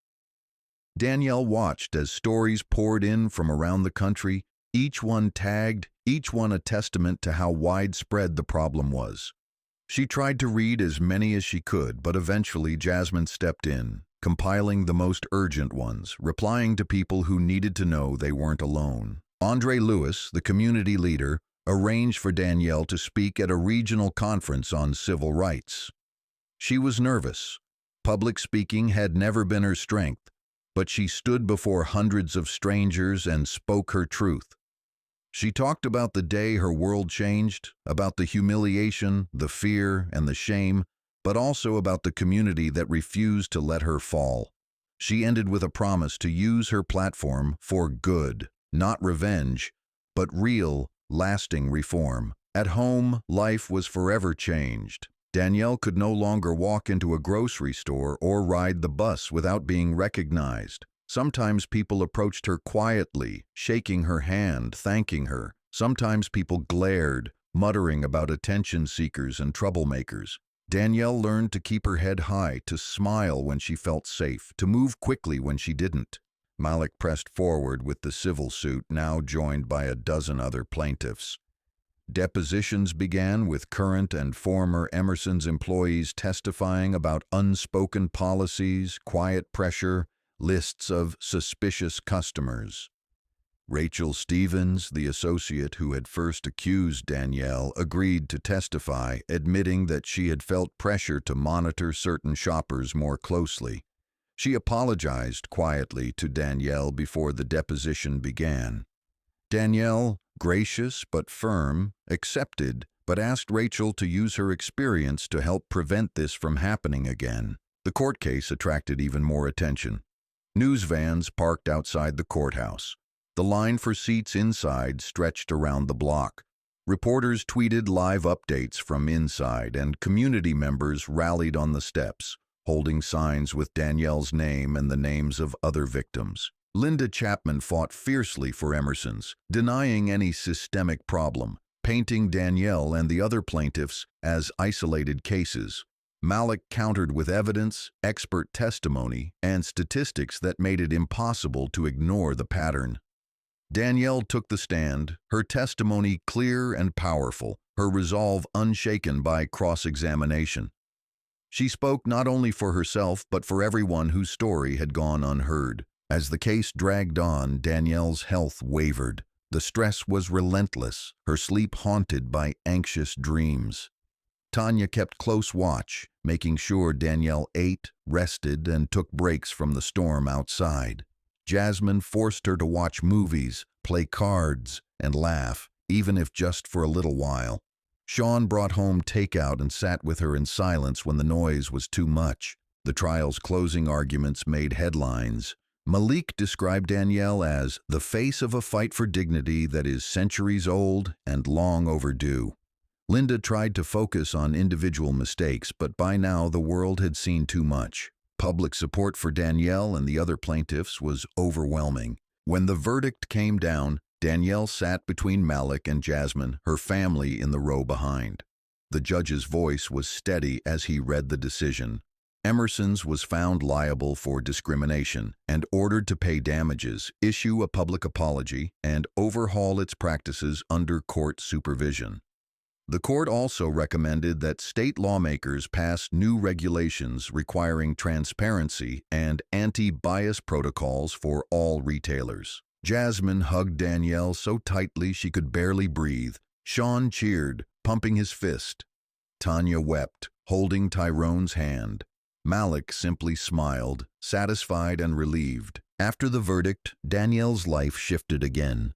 Danielle watched as stories poured in from around the country, each one tagged, each one a testament to how widespread the problem was. She tried to read as many as she could, but eventually Jasmine stepped in, compiling the most urgent ones, replying to people who needed to know they weren't alone. Andre Lewis, the community leader, arranged for Danielle to speak at a regional conference on civil rights. She was nervous. Public speaking had never been her strength, but she stood before hundreds of strangers and spoke her truth. She talked about the day her world changed, about the humiliation, the fear, and the shame, but also about the community that refused to let her fall. She ended with a promise to use her platform for good, not revenge, but real, lasting reform. At home, life was forever changed. Danielle could no longer walk into a grocery store or ride the bus without being recognized. Sometimes people approached her quietly, shaking her hand, thanking her. Sometimes people glared, muttering about attention seekers and troublemakers. Danielle learned to keep her head high, to smile when she felt safe, to move quickly when she didn't. Malik pressed forward with the civil suit, now joined by a dozen other plaintiffs. Depositions began with current and former Emerson's employees testifying about unspoken policies, quiet pressure, lists of suspicious customers. Rachel Stevens, the associate who had first accused Danielle, agreed to testify, admitting that she had felt pressure to monitor certain shoppers more closely. She apologized quietly to Danielle before the deposition began. Danielle, gracious but firm, accepted, but asked Rachel to use her experience to help prevent this from happening again. The court case attracted even more attention. News vans parked outside the courthouse. The line for seats inside stretched around the block. Reporters tweeted live updates from inside, and community members rallied on the steps, holding signs with Danielle's name and the names of other victims. Linda Chapman fought fiercely for Emerson's, denying any systemic problem, painting Danielle and the other plaintiffs as isolated cases. Malik countered with evidence, expert testimony, and statistics that made it impossible to ignore the pattern. Danielle took the stand, her testimony clear and powerful, her resolve unshaken by cross-examination. She spoke not only for herself but for everyone whose story had gone unheard. As the case dragged on, Danielle's health wavered. The stress was relentless, her sleep haunted by anxious dreams. Tanya kept close watch, making sure Danielle ate, rested, and took breaks from the storm outside. Jasmine forced her to watch movies, play cards, and laugh, even if just for a little while. Sean brought home takeout and sat with her in silence when the noise was too much. The trial's closing arguments made headlines. Malik described Danielle as the face of a fight for dignity that is centuries old and long overdue. Linda tried to focus on individual mistakes, but by now the world had seen too much. Public support for Danielle and the other plaintiffs was overwhelming. When the verdict came down, Danielle sat between Malik and Jasmine, her family in the row behind. The judge's voice was steady as he read the decision. Emerson's was found liable for discrimination and ordered to pay damages, issue a public apology, and overhaul its practices under court supervision. The court also recommended that state lawmakers pass new regulations requiring transparency and anti-bias protocols for all retailers. Jasmine hugged Danielle so tightly she could barely breathe. Sean cheered, pumping his fist. Tanya wept, holding Tyrone's hand. Malik simply smiled, satisfied and relieved. After the verdict, Danielle's life shifted again.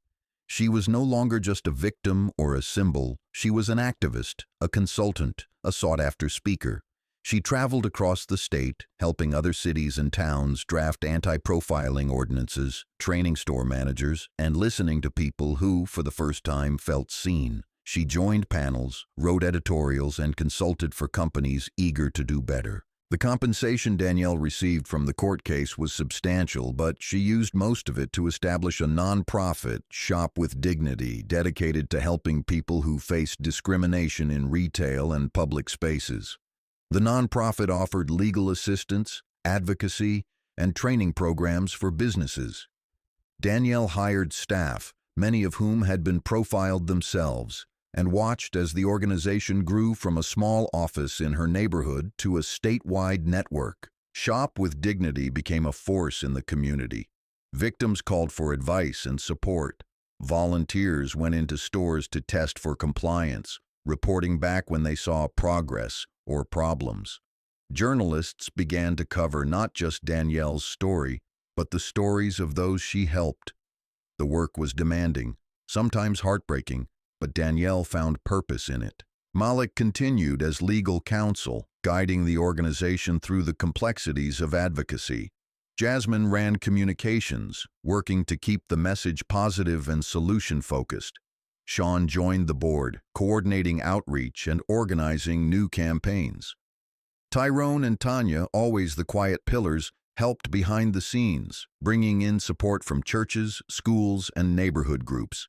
She was no longer just a victim or a symbol. She was an activist, a consultant, a sought-after speaker. She traveled across the state, helping other cities and towns draft anti-profiling ordinances, training store managers, and listening to people who, for the first time, felt seen. She joined panels, wrote editorials, and consulted for companies eager to do better. The compensation Danielle received from the court case was substantial, but she used most of it to establish a nonprofit, Shop with Dignity, dedicated to helping people who faced discrimination in retail and public spaces. The nonprofit offered legal assistance, advocacy, and training programs for businesses. Danielle hired staff, many of whom had been profiled themselves, and watched as the organization grew from a small office in her neighborhood to a statewide network. Shop with Dignity became a force in the community. Victims called for advice and support. Volunteers went into stores to test for compliance, reporting back when they saw progress or problems. Journalists began to cover not just Danielle's story, but the stories of those she helped. The work was demanding, sometimes heartbreaking, but Danielle found purpose in it. Malik continued as legal counsel, guiding the organization through the complexities of advocacy. Jasmine ran communications, working to keep the message positive and solution-focused. Sean joined the board, coordinating outreach and organizing new campaigns. Tyrone and Tanya, always the quiet pillars, helped behind the scenes, bringing in support from churches, schools, and neighborhood groups.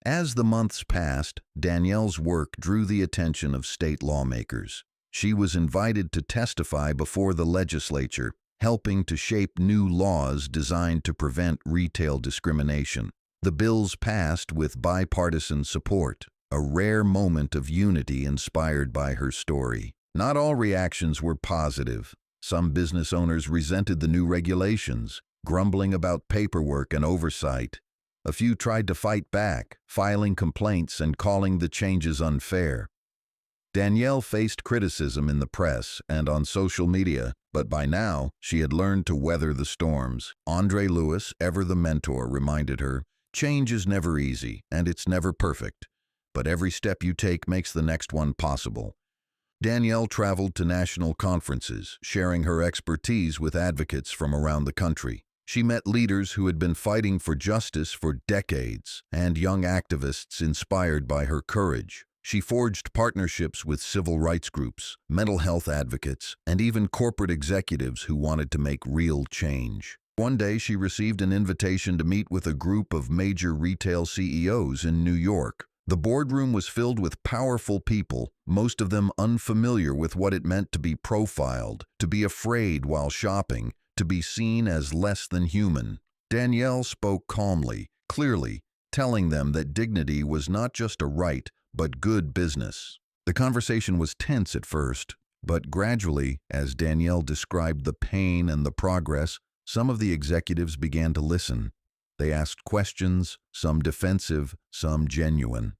As the months passed, Danielle's work drew the attention of state lawmakers. She was invited to testify before the legislature, helping to shape new laws designed to prevent retail discrimination. The bills passed with bipartisan support, a rare moment of unity inspired by her story. Not all reactions were positive. Some business owners resented the new regulations, grumbling about paperwork and oversight. A few tried to fight back, filing complaints and calling the changes unfair. Danielle faced criticism in the press and on social media, but by now she had learned to weather the storms. Andre Lewis, ever the mentor, reminded her, "Change is never easy, and it's never perfect, but every step you take makes the next one possible." Danielle traveled to national conferences, sharing her expertise with advocates from around the country. She met leaders who had been fighting for justice for decades and young activists inspired by her courage. She forged partnerships with civil rights groups, mental health advocates, and even corporate executives who wanted to make real change. One day she received an invitation to meet with a group of major retail CEOs in New York. The boardroom was filled with powerful people, most of them unfamiliar with what it meant to be profiled, to be afraid while shopping, to be seen as less than human. Danielle spoke calmly, clearly, telling them that dignity was not just a right, but good business. The conversation was tense at first, but gradually, as Danielle described the pain and the progress, some of the executives began to listen. They asked questions, some defensive, some genuine.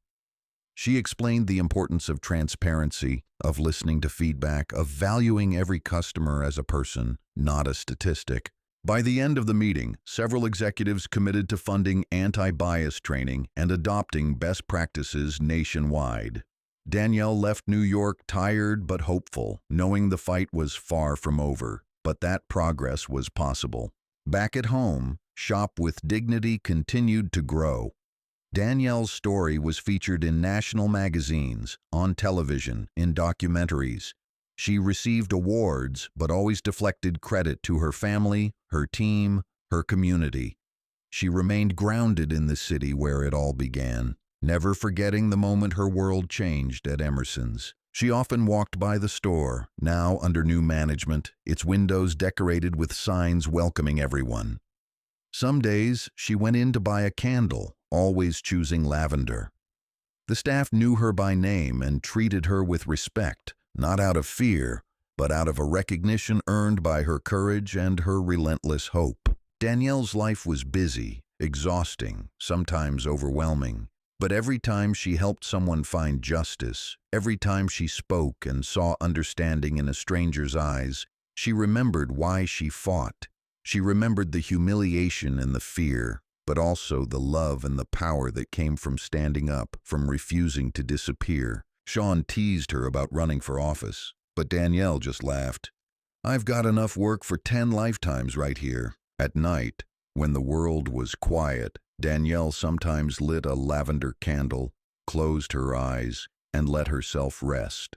She explained the importance of transparency, of listening to feedback, of valuing every customer as a person, not a statistic. By the end of the meeting, several executives committed to funding anti-bias training and adopting best practices nationwide. Danielle left New York tired but hopeful, knowing the fight was far from over, but that progress was possible. Back at home, Shop with Dignity continued to grow. Danielle's story was featured in national magazines, on television, in documentaries. She received awards, but always deflected credit to her family, her team, her community. She remained grounded in the city where it all began, never forgetting the moment her world changed at Emerson's. She often walked by the store, now under new management, its windows decorated with signs welcoming everyone. Some days, she went in to buy a candle, always choosing lavender. The staff knew her by name and treated her with respect, not out of fear, but out of a recognition earned by her courage and her relentless hope. Danielle's life was busy, exhausting, sometimes overwhelming. But every time she helped someone find justice, every time she spoke and saw understanding in a stranger's eyes, she remembered why she fought. She remembered the humiliation and the fear, but also the love and the power that came from standing up, from refusing to disappear. Sean teased her about running for office, but Danielle just laughed. "I've got enough work for 10 lifetimes right here." At night, when the world was quiet, Danielle sometimes lit a lavender candle, closed her eyes, and let herself rest.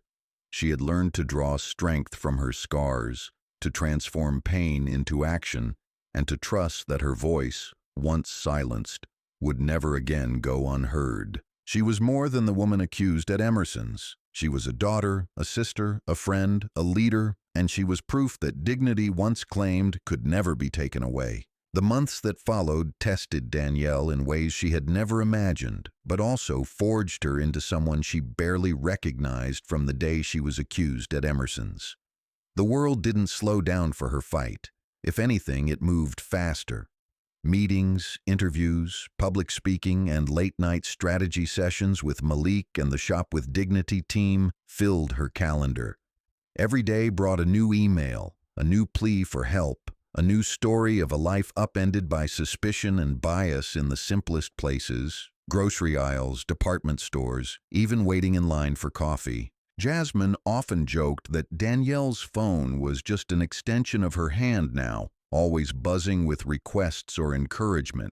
She had learned to draw strength from her scars, to transform pain into action, and to trust that her voice, once silenced, would never again go unheard. She was more than the woman accused at Emerson's. She was a daughter, a sister, a friend, a leader, and she was proof that dignity once claimed could never be taken away. The months that followed tested Danielle in ways she had never imagined, but also forged her into someone she barely recognized from the day she was accused at Emerson's. The world didn't slow down for her fight. If anything, it moved faster. Meetings, interviews, public speaking, and late-night strategy sessions with Malik and the Shop with Dignity team filled her calendar. Every day brought a new email, a new plea for help, a new story of a life upended by suspicion and bias in the simplest places, grocery aisles, department stores, even waiting in line for coffee. Jasmine often joked that Danielle's phone was just an extension of her hand now, always buzzing with requests or encouragement.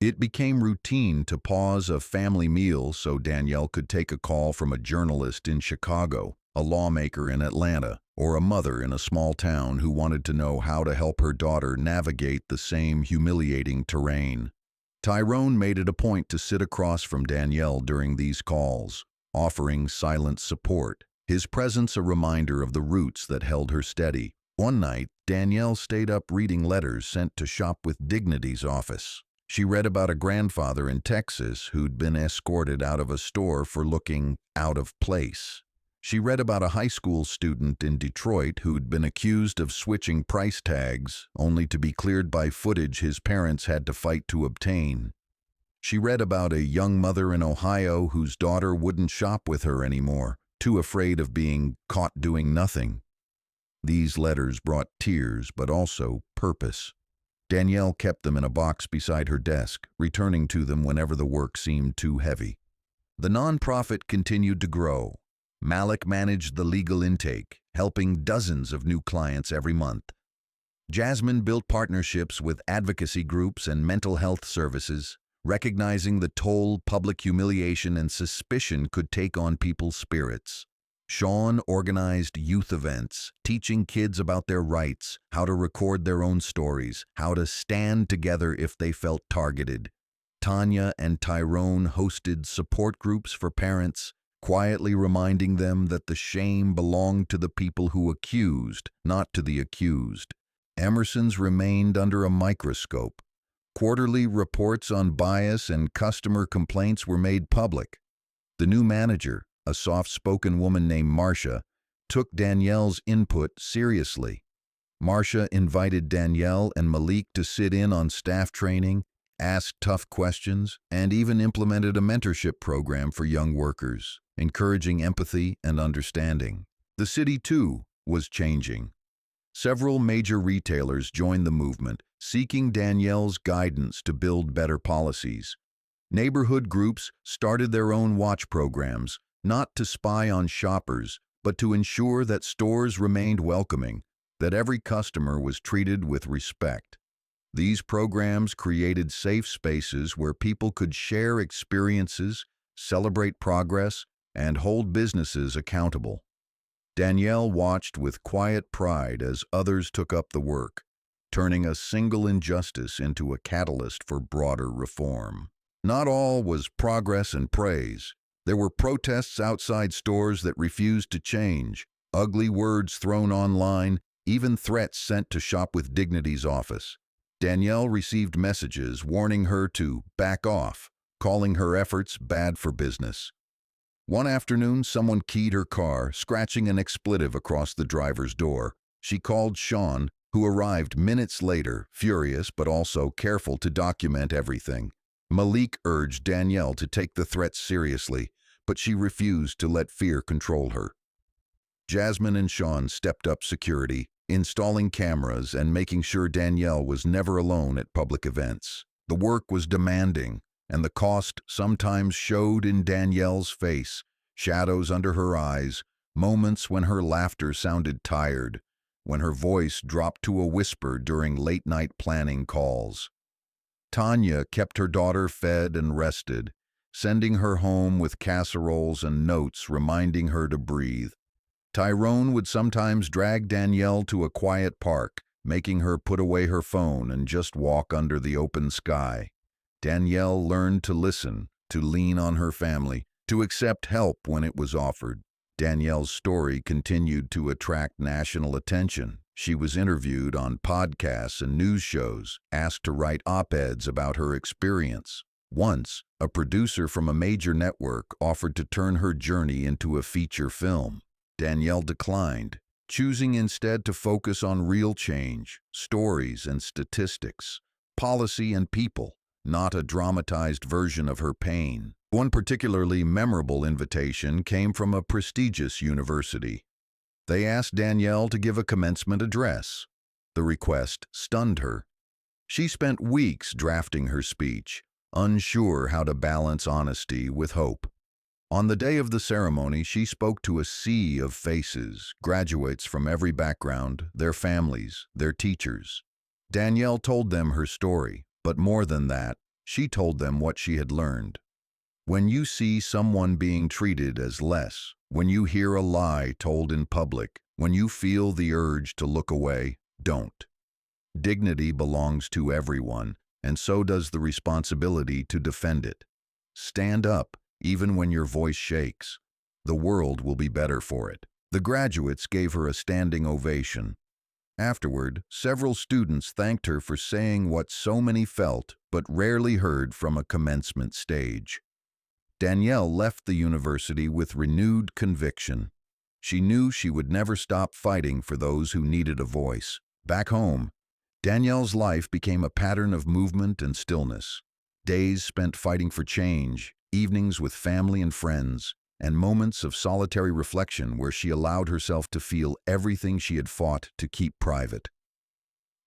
It became routine to pause a family meal so Danielle could take a call from a journalist in Chicago, a lawmaker in Atlanta, or a mother in a small town who wanted to know how to help her daughter navigate the same humiliating terrain. Tyrone made it a point to sit across from Danielle during these calls, offering silent support, his presence a reminder of the roots that held her steady. One night, Danielle stayed up reading letters sent to Shop with Dignity's office. She read about a grandfather in Texas who'd been escorted out of a store for looking out of place. She read about a high school student in Detroit who'd been accused of switching price tags, only to be cleared by footage his parents had to fight to obtain. She read about a young mother in Ohio whose daughter wouldn't shop with her anymore, too afraid of being caught doing nothing. These letters brought tears, but also purpose. Danielle kept them in a box beside her desk, returning to them whenever the work seemed too heavy. The nonprofit continued to grow. Malik managed the legal intake, helping dozens of new clients every month. Jasmine built partnerships with advocacy groups and mental health services, recognizing the toll public humiliation and suspicion could take on people's spirits. Sean organized youth events, teaching kids about their rights, how to record their own stories, how to stand together if they felt targeted. Tanya and Tyrone hosted support groups for parents, quietly reminding them that the shame belonged to the people who accused, not to the accused. Emerson's remained under a microscope. Quarterly reports on bias and customer complaints were made public. The new manager, a soft-spoken woman named Marcia, took Danielle's input seriously. Marcia invited Danielle and Malik to sit in on staff training, asked tough questions, and even implemented a mentorship program for young workers, encouraging empathy and understanding. The city, too, was changing. Several major retailers joined the movement, seeking Danielle's guidance to build better policies. Neighborhood groups started their own watch programs, not to spy on shoppers, but to ensure that stores remained welcoming, that every customer was treated with respect. These programs created safe spaces where people could share experiences, celebrate progress, and hold businesses accountable. Danielle watched with quiet pride as others took up the work, turning a single injustice into a catalyst for broader reform. Not all was progress and praise. There were protests outside stores that refused to change, ugly words thrown online, even threats sent to Shop with Dignity's office. Danielle received messages warning her to back off, calling her efforts bad for business. One afternoon, someone keyed her car, scratching an expletive across the driver's door. She called Sean, who arrived minutes later, furious but also careful to document everything. Malik urged Danielle to take the threats seriously, but she refused to let fear control her. Jasmine and Sean stepped up security, installing cameras and making sure Danielle was never alone at public events. The work was demanding, and the cost sometimes showed in Danielle's face, shadows under her eyes, moments when her laughter sounded tired, when her voice dropped to a whisper during late-night planning calls. Tanya kept her daughter fed and rested, sending her home with casseroles and notes reminding her to breathe. Tyrone would sometimes drag Danielle to a quiet park, making her put away her phone and just walk under the open sky. Danielle learned to listen, to lean on her family, to accept help when it was offered. Danielle's story continued to attract national attention. She was interviewed on podcasts and news shows, asked to write op-eds about her experience. Once, a producer from a major network offered to turn her journey into a feature film. Danielle declined, choosing instead to focus on real change, stories and statistics, policy and people, not a dramatized version of her pain. One particularly memorable invitation came from a prestigious university. They asked Danielle to give a commencement address. The request stunned her. She spent weeks drafting her speech, unsure how to balance honesty with hope. On the day of the ceremony, she spoke to a sea of faces, graduates from every background, their families, their teachers. Danielle told them her story, but more than that, she told them what she had learned. When you see someone being treated as less, when you hear a lie told in public, when you feel the urge to look away, don't. Dignity belongs to everyone, and so does the responsibility to defend it. Stand up, even when your voice shakes. The world will be better for it. The graduates gave her a standing ovation. Afterward, several students thanked her for saying what so many felt but rarely heard from a commencement stage. Danielle left the university with renewed conviction. She knew she would never stop fighting for those who needed a voice. Back home, Danielle's life became a pattern of movement and stillness. Days spent fighting for change, evenings with family and friends, and moments of solitary reflection where she allowed herself to feel everything she had fought to keep private.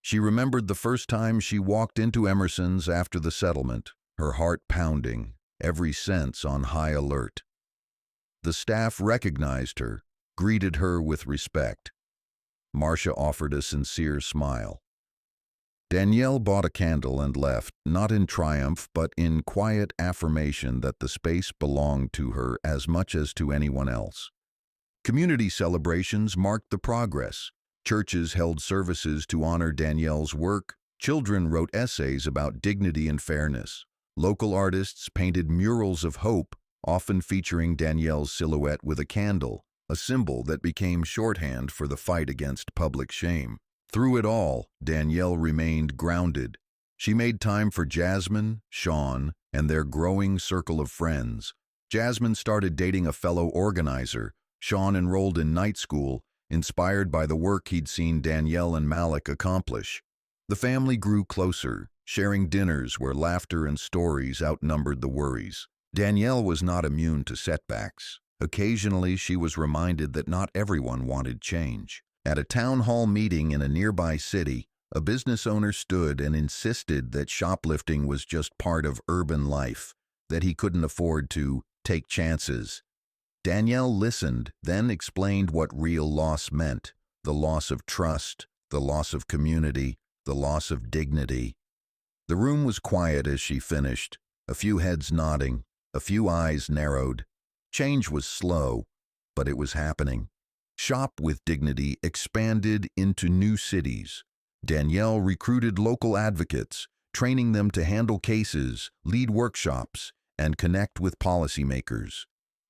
She remembered the first time she walked into Emerson's after the settlement, her heart pounding, every sense on high alert. The staff recognized her, greeted her with respect. Marcia offered a sincere smile. Danielle bought a candle and left, not in triumph but in quiet affirmation that the space belonged to her as much as to anyone else. Community celebrations marked the progress. Churches held services to honor Danielle's work. Children wrote essays about dignity and fairness. Local artists painted murals of hope, often featuring Danielle's silhouette with a candle, a symbol that became shorthand for the fight against public shame. Through it all, Danielle remained grounded. She made time for Jasmine, Sean, and their growing circle of friends. Jasmine started dating a fellow organizer. Sean enrolled in night school, inspired by the work he'd seen Danielle and Malik accomplish. The family grew closer, sharing dinners where laughter and stories outnumbered the worries. Danielle was not immune to setbacks. Occasionally, she was reminded that not everyone wanted change. At a town hall meeting in a nearby city, a business owner stood and insisted that shoplifting was just part of urban life, that he couldn't afford to take chances. Danielle listened, then explained what real loss meant: the loss of trust, the loss of community, the loss of dignity. The room was quiet as she finished, a few heads nodding, a few eyes narrowed. Change was slow, but it was happening. Shop with Dignity expanded into new cities. Danielle recruited local advocates, training them to handle cases, lead workshops, and connect with policymakers.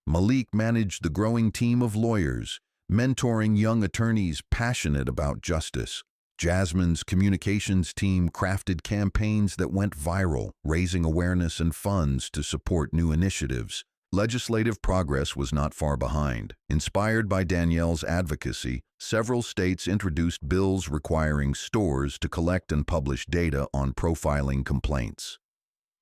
Malik managed the growing team of lawyers, mentoring young attorneys passionate about justice. Jasmine's communications team crafted campaigns that went viral, raising awareness and funds to support new initiatives. Legislative progress was not far behind. Inspired by Danielle's advocacy, several states introduced bills requiring stores to collect and publish data on profiling complaints.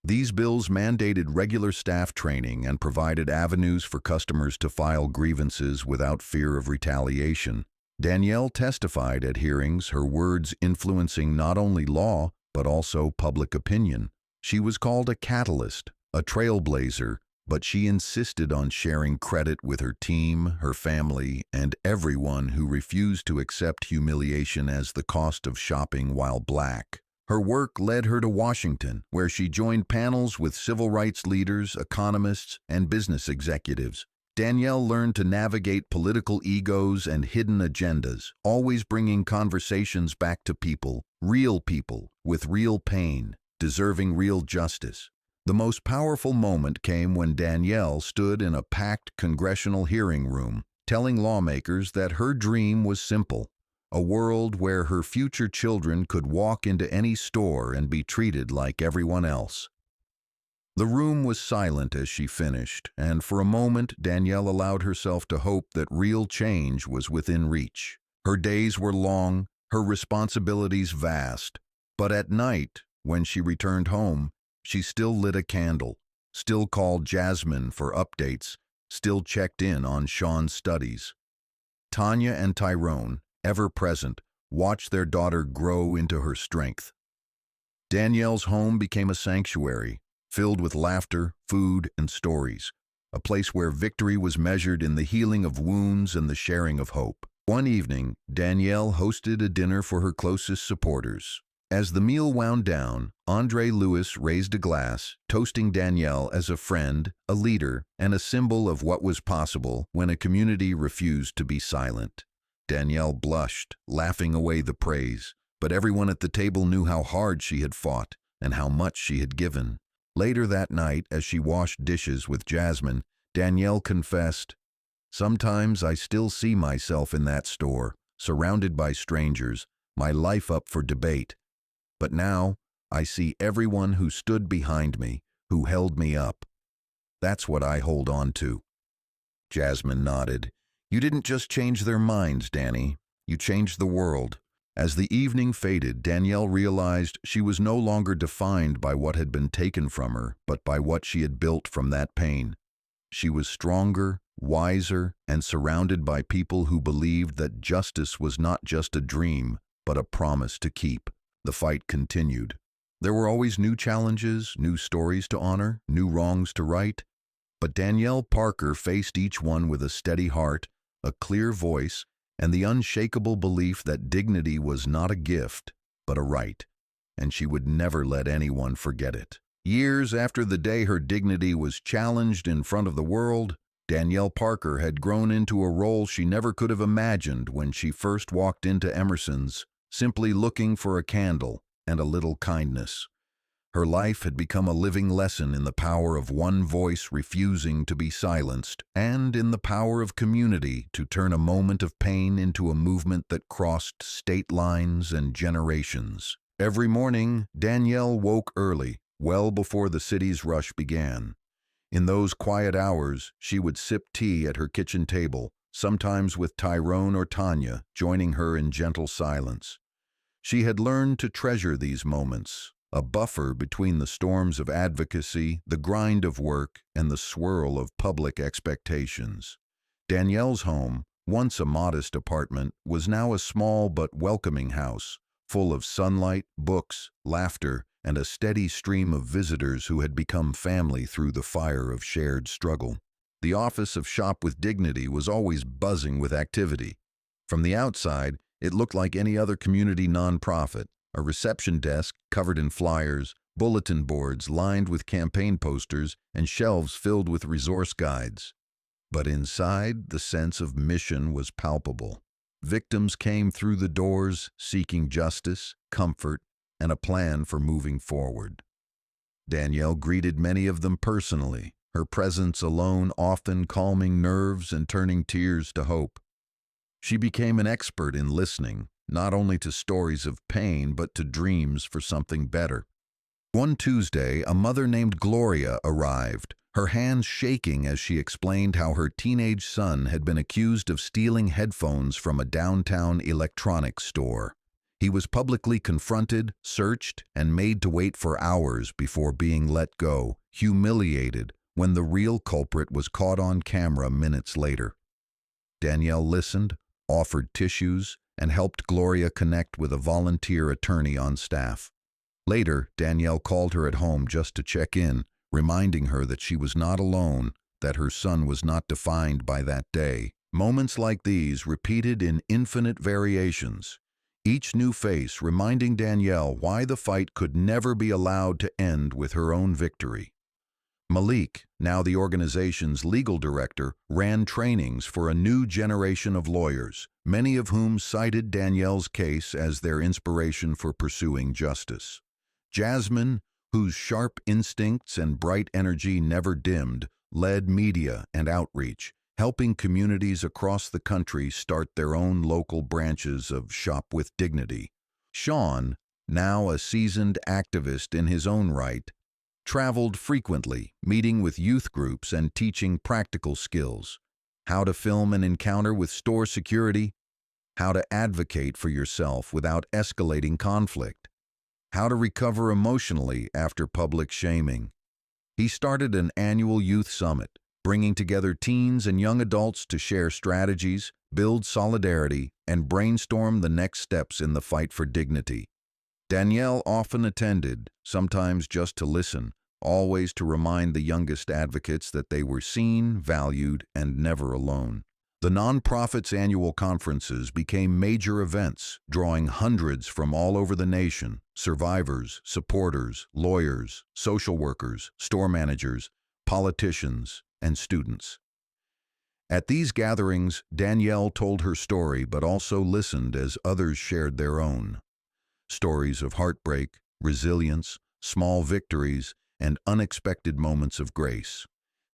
These bills mandated regular staff training and provided avenues for customers to file grievances without fear of retaliation. Danielle testified at hearings, her words influencing not only law, but also public opinion. She was called a catalyst, a trailblazer, but she insisted on sharing credit with her team, her family, and everyone who refused to accept humiliation as the cost of shopping while black. Her work led her to Washington, where she joined panels with civil rights leaders, economists, and business executives. Danielle learned to navigate political egos and hidden agendas, always bringing conversations back to people with real pain, deserving real justice. The most powerful moment came when Danielle stood in a packed congressional hearing room, telling lawmakers that her dream was simple: a world where her future children could walk into any store and be treated like everyone else. The room was silent as she finished, and for a moment Danielle allowed herself to hope that real change was within reach. Her days were long, her responsibilities vast, but at night, when she returned home, she still lit a candle, still called Jasmine for updates, still checked in on Sean's studies. Tanya and Tyrone, ever present, watched their daughter grow into her strength. Danielle's home became a sanctuary, filled with laughter, food, and stories, a place where victory was measured in the healing of wounds and the sharing of hope. One evening, Danielle hosted a dinner for her closest supporters. As the meal wound down, Andre Lewis raised a glass, toasting Danielle as a friend, a leader, and a symbol of what was possible when a community refused to be silent. Danielle blushed, laughing away the praise, but everyone at the table knew how hard she had fought and how much she had given. Later that night, as she washed dishes with Jasmine, Danielle confessed, "Sometimes I still see myself in that store, surrounded by strangers, my life up for debate. But now, I see everyone who stood behind me, who held me up. That's what I hold on to." Jasmine nodded. "You didn't just change their minds, Danny. You changed the world." As the evening faded, Danielle realized she was no longer defined by what had been taken from her, but by what she had built from that pain. She was stronger, wiser, and surrounded by people who believed that justice was not just a dream, but a promise to keep. The fight continued. There were always new challenges, new stories to honor, new wrongs to right. But Danielle Parker faced each one with a steady heart, a clear voice, and the unshakable belief that dignity was not a gift, but a right, and she would never let anyone forget it. Years after the day her dignity was challenged in front of the world, Danielle Parker had grown into a role she never could have imagined when she first walked into Emerson's, simply looking for a candle and a little kindness. Her life had become a living lesson in the power of one voice refusing to be silenced, and in the power of community to turn a moment of pain into a movement that crossed state lines and generations. Every morning, Danielle woke early, well before the city's rush began. In those quiet hours, she would sip tea at her kitchen table, sometimes with Tyrone or Tanya joining her in gentle silence. She had learned to treasure these moments, a buffer between the storms of advocacy, the grind of work, and the swirl of public expectations. Danielle's home, once a modest apartment, was now a small but welcoming house, full of sunlight, books, laughter, and a steady stream of visitors who had become family through the fire of shared struggle. The office of Shop with Dignity was always buzzing with activity. From the outside, it looked like any other community nonprofit. A reception desk covered in flyers, bulletin boards lined with campaign posters, and shelves filled with resource guides. But inside, the sense of mission was palpable. Victims came through the doors seeking justice, comfort, and a plan for moving forward. Danielle greeted many of them personally, her presence alone often calming nerves and turning tears to hope. She became an expert in listening, not only to stories of pain but to dreams for something better. One Tuesday, a mother named Gloria arrived, her hands shaking as she explained how her teenage son had been accused of stealing headphones from a downtown electronics store. He was publicly confronted, searched, and made to wait for hours before being let go, humiliated, when the real culprit was caught on camera minutes later. Danielle listened, offered tissues, and helped Gloria connect with a volunteer attorney on staff. Later, Danielle called her at home just to check in, reminding her that she was not alone, that her son was not defined by that day. Moments like these repeated in infinite variations, each new face reminding Danielle why the fight could never be allowed to end with her own victory. Malik, now the organization's legal director, ran trainings for a new generation of lawyers, many of whom cited Danielle's case as their inspiration for pursuing justice. Jasmine, whose sharp instincts and bright energy never dimmed, led media and outreach, helping communities across the country start their own local branches of Shop with Dignity. Sean, now a seasoned activist in his own right, traveled frequently, meeting with youth groups and teaching practical skills: how to film an encounter with store security, how to advocate for yourself without escalating conflict, how to recover emotionally after public shaming. He started an annual youth summit, bringing together teens and young adults to share strategies, build solidarity, and brainstorm the next steps in the fight for dignity. Danielle often attended, sometimes just to listen, always to remind the youngest advocates that they were seen, valued, and never alone. The nonprofit's annual conferences became major events, drawing hundreds from all over the nation: survivors, supporters, lawyers, social workers, store managers, politicians, and students. At these gatherings, Danielle told her story but also listened as others shared their own. Stories of heartbreak, resilience, small victories, and unexpected moments of grace.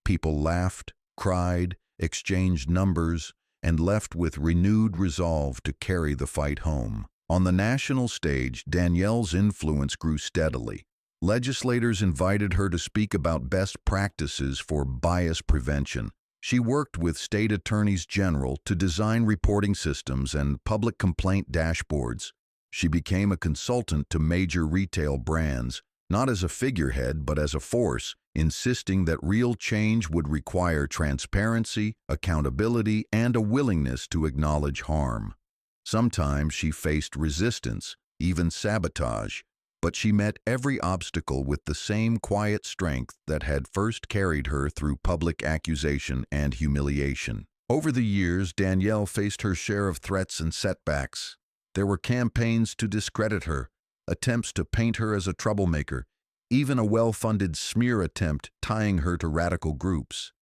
People laughed, cried, exchanged numbers, and left with renewed resolve to carry the fight home. On the national stage, Danielle's influence grew steadily. Legislators invited her to speak about best practices for bias prevention. She worked with state attorneys general to design reporting systems and public complaint dashboards. She became a consultant to major retail brands, not as a figurehead but as a force, insisting that real change would require transparency, accountability, and a willingness to acknowledge harm. Sometimes she faced resistance, even sabotage, but she met every obstacle with the same quiet strength that had first carried her through public accusation and humiliation. Over the years, Danielle faced her share of threats and setbacks. There were campaigns to discredit her, attempts to paint her as a troublemaker, even a well-funded smear attempt tying her to radical groups.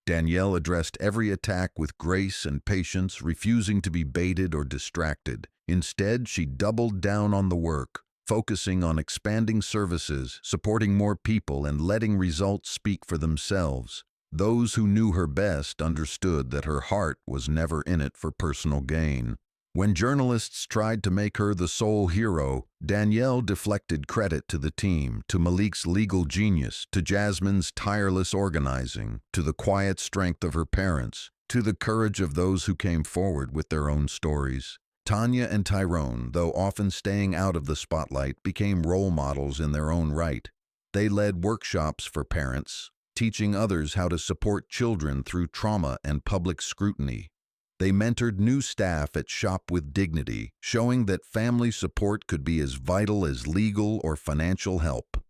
Danielle addressed every attack with grace and patience, refusing to be baited or distracted. Instead, she doubled down on the work, focusing on expanding services, supporting more people, and letting results speak for themselves. Those who knew her best understood that her heart was never in it for personal gain. When journalists tried to make her the sole hero, Danielle deflected credit to the team, to Malik's legal genius, to Jasmine's tireless organizing, to the quiet strength of her parents, to the courage of those who came forward with their own stories. Tanya and Tyrone, though often staying out of the spotlight, became role models in their own right. They led workshops for parents, teaching others how to support children through trauma and public scrutiny. They mentored new staff at Shop with Dignity, showing that family support could be as vital as legal or financial help.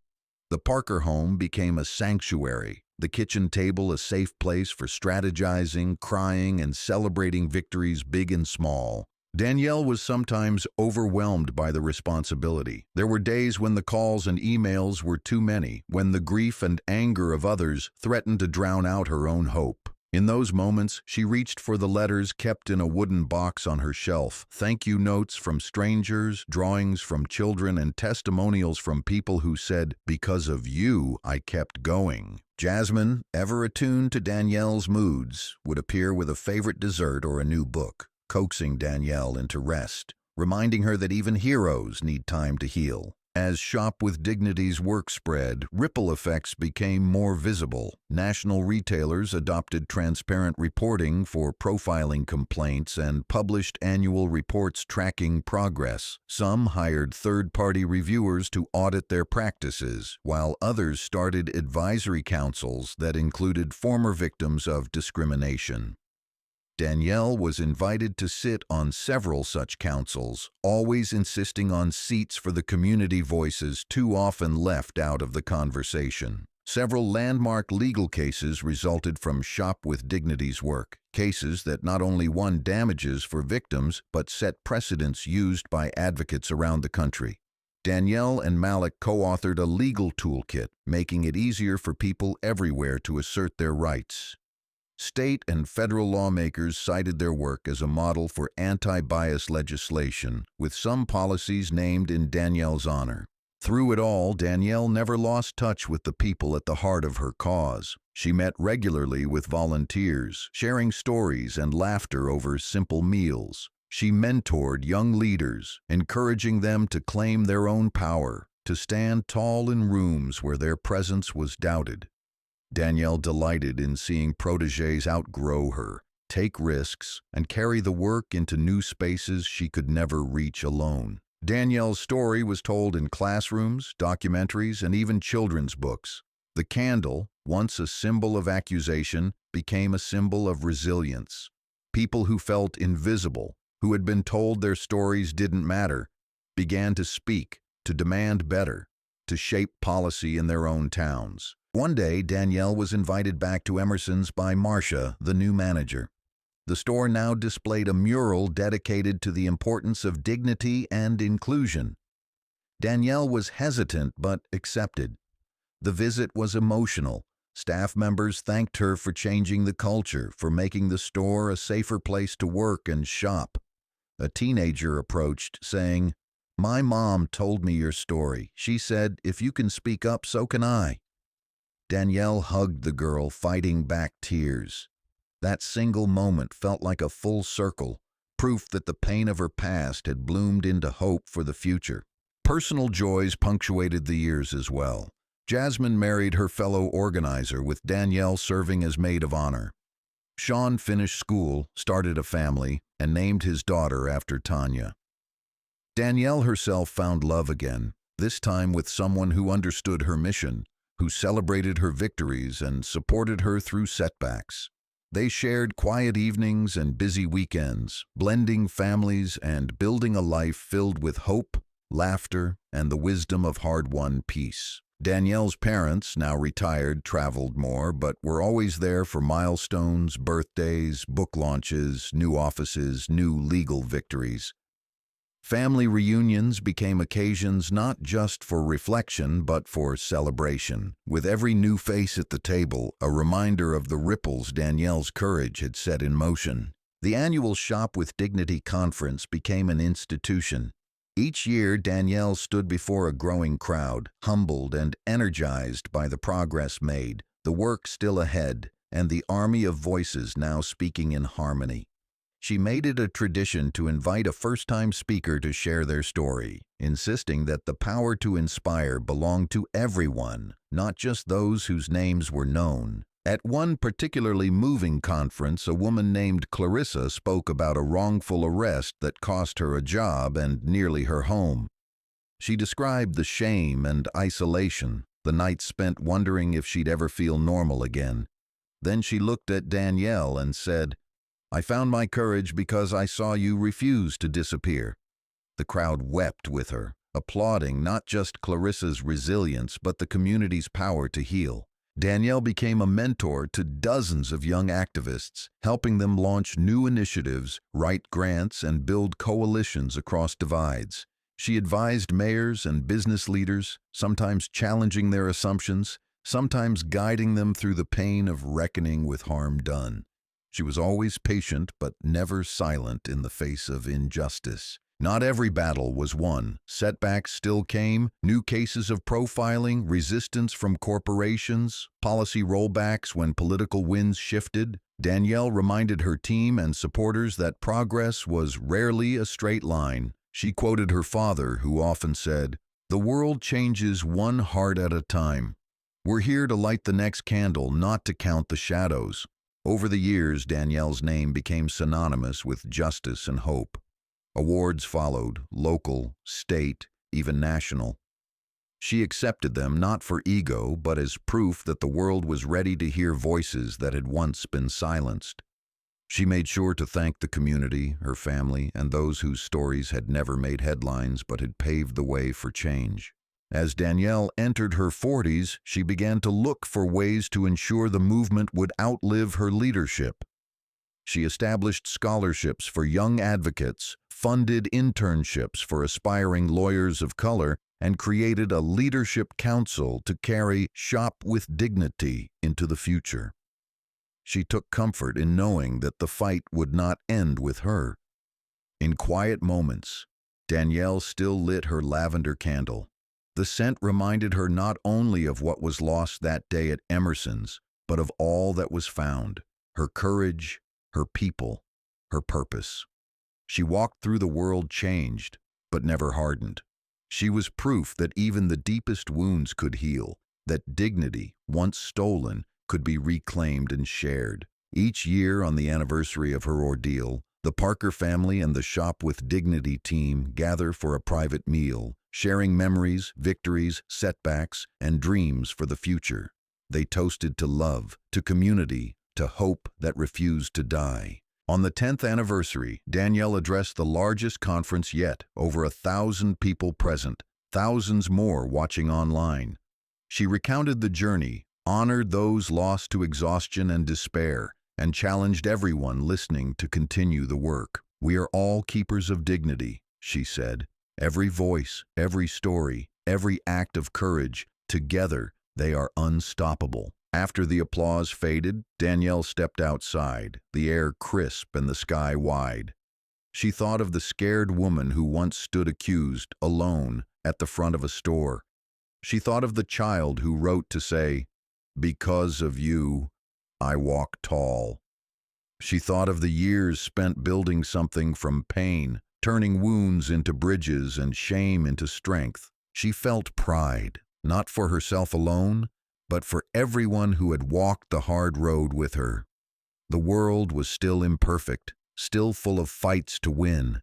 The Parker home became a sanctuary, the kitchen table a safe place for strategizing, crying, and celebrating victories big and small. Danielle was sometimes overwhelmed by the responsibility. There were days when the calls and emails were too many, when the grief and anger of others threatened to drown out her own hope. In those moments, she reached for the letters kept in a wooden box on her shelf, thank you notes from strangers, drawings from children, and testimonials from people who said, "Because of you, I kept going." Jasmine, ever attuned to Danielle's moods, would appear with a favorite dessert or a new book, coaxing Danielle into rest, reminding her that even heroes need time to heal. As Shop with Dignity's work spread, ripple effects became more visible. National retailers adopted transparent reporting for profiling complaints and published annual reports tracking progress. Some hired third-party reviewers to audit their practices, while others started advisory councils that included former victims of discrimination. Danielle was invited to sit on several such councils, always insisting on seats for the community voices too often left out of the conversation. Several landmark legal cases resulted from Shop with Dignity's work, cases that not only won damages for victims but set precedents used by advocates around the country. Danielle and Malik co-authored a legal toolkit, making it easier for people everywhere to assert their rights. State and federal lawmakers cited their work as a model for anti-bias legislation, with some policies named in Danielle's honor. Through it all, Danielle never lost touch with the people at the heart of her cause. She met regularly with volunteers, sharing stories and laughter over simple meals. She mentored young leaders, encouraging them to claim their own power, to stand tall in rooms where their presence was doubted. Danielle delighted in seeing protégés outgrow her, take risks, and carry the work into new spaces she could never reach alone. Danielle's story was told in classrooms, documentaries, and even children's books. The candle, once a symbol of accusation, became a symbol of resilience. People who felt invisible, who had been told their stories didn't matter, began to speak, to demand better, to shape policy in their own towns. One day, Danielle was invited back to Emerson's by Marcia, the new manager. The store now displayed a mural dedicated to the importance of dignity and inclusion. Danielle was hesitant but accepted. The visit was emotional. Staff members thanked her for changing the culture, for making the store a safer place to work and shop. A teenager approached, saying, "My mom told me your story. She said, if you can speak up, so can I." Danielle hugged the girl, fighting back tears. That single moment felt like a full circle, proof that the pain of her past had bloomed into hope for the future. Personal joys punctuated the years as well. Jasmine married her fellow organizer, with Danielle serving as maid of honor. Sean finished school, started a family, and named his daughter after Tanya. Danielle herself found love again, this time with someone who understood her mission, who celebrated her victories and supported her through setbacks. They shared quiet evenings and busy weekends, blending families and building a life filled with hope, laughter, and the wisdom of hard-won peace. Danielle's parents, now retired, traveled more, but were always there for milestones, birthdays, book launches, new offices, new legal victories. Family reunions became occasions not just for reflection but for celebration, with every new face at the table a reminder of the ripples Danielle's courage had set in motion. The annual Shop with Dignity conference became an institution. Each year, Danielle stood before a growing crowd, humbled and energized by the progress made, the work still ahead, and the army of voices now speaking in harmony. She made it a tradition to invite a first-time speaker to share their story, insisting that the power to inspire belonged to everyone, not just those whose names were known. At one particularly moving conference, a woman named Clarissa spoke about a wrongful arrest that cost her a job and nearly her home. She described the shame and isolation, the nights spent wondering if she'd ever feel normal again. Then she looked at Danielle and said, "I found my courage because I saw you refuse to disappear." The crowd wept with her, applauding not just Clarissa's resilience but the community's power to heal. Danielle became a mentor to dozens of young activists, helping them launch new initiatives, write grants, and build coalitions across divides. She advised mayors and business leaders, sometimes challenging their assumptions, sometimes guiding them through the pain of reckoning with harm done. She was always patient but never silent in the face of injustice. Not every battle was won. Setbacks still came, new cases of profiling, resistance from corporations, policy rollbacks when political winds shifted. Danielle reminded her team and supporters that progress was rarely a straight line. She quoted her father, who often said, "The world changes one heart at a time. We're here to light the next candle, not to count the shadows." Over the years, Danielle's name became synonymous with justice and hope. Awards followed, local, state, even national. She accepted them not for ego, but as proof that the world was ready to hear voices that had once been silenced. She made sure to thank the community, her family, and those whose stories had never made headlines but had paved the way for change. As Danielle entered her 40s, she began to look for ways to ensure the movement would outlive her leadership. She established scholarships for young advocates, funded internships for aspiring lawyers of color, and created a leadership council to carry Shop with Dignity into the future. She took comfort in knowing that the fight would not end with her. In quiet moments, Danielle still lit her lavender candle. The scent reminded her not only of what was lost that day at Emerson's, but of all that was found: her courage, her people, her purpose. She walked through the world changed, but never hardened. She was proof that even the deepest wounds could heal, that dignity, once stolen, could be reclaimed and shared. Each year on the anniversary of her ordeal, the Parker family and the Shop with Dignity team gather for a private meal, sharing memories, victories, setbacks, and dreams for the future. They toasted to love, to community, to hope that refused to die. On the 10th anniversary, Danielle addressed the largest conference yet, over 1,000 people present, thousands more watching online. She recounted the journey, honored those lost to exhaustion and despair, and challenged everyone listening to continue the work. "We are all keepers of dignity," she said. "Every voice, every story, every act of courage, together they are unstoppable." After the applause faded, Danielle stepped outside, the air crisp and the sky wide. She thought of the scared woman who once stood accused, alone, at the front of a store. She thought of the child who wrote to say, "Because of you, I walk tall." She thought of the years spent building something from pain, turning wounds into bridges and shame into strength. She felt pride, not for herself alone, but for everyone who had walked the hard road with her. The world was still imperfect, still full of fights to win,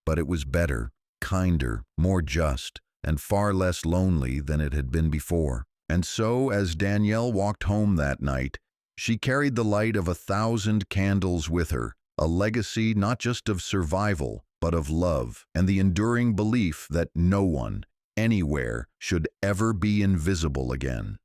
but it was better, kinder, more just, and far less lonely than it had been before. And so, as Danielle walked home that night, she carried the light of 1,000 candles with her, a legacy not just of survival, but of love, and the enduring belief that no one, anywhere, should ever be invisible again.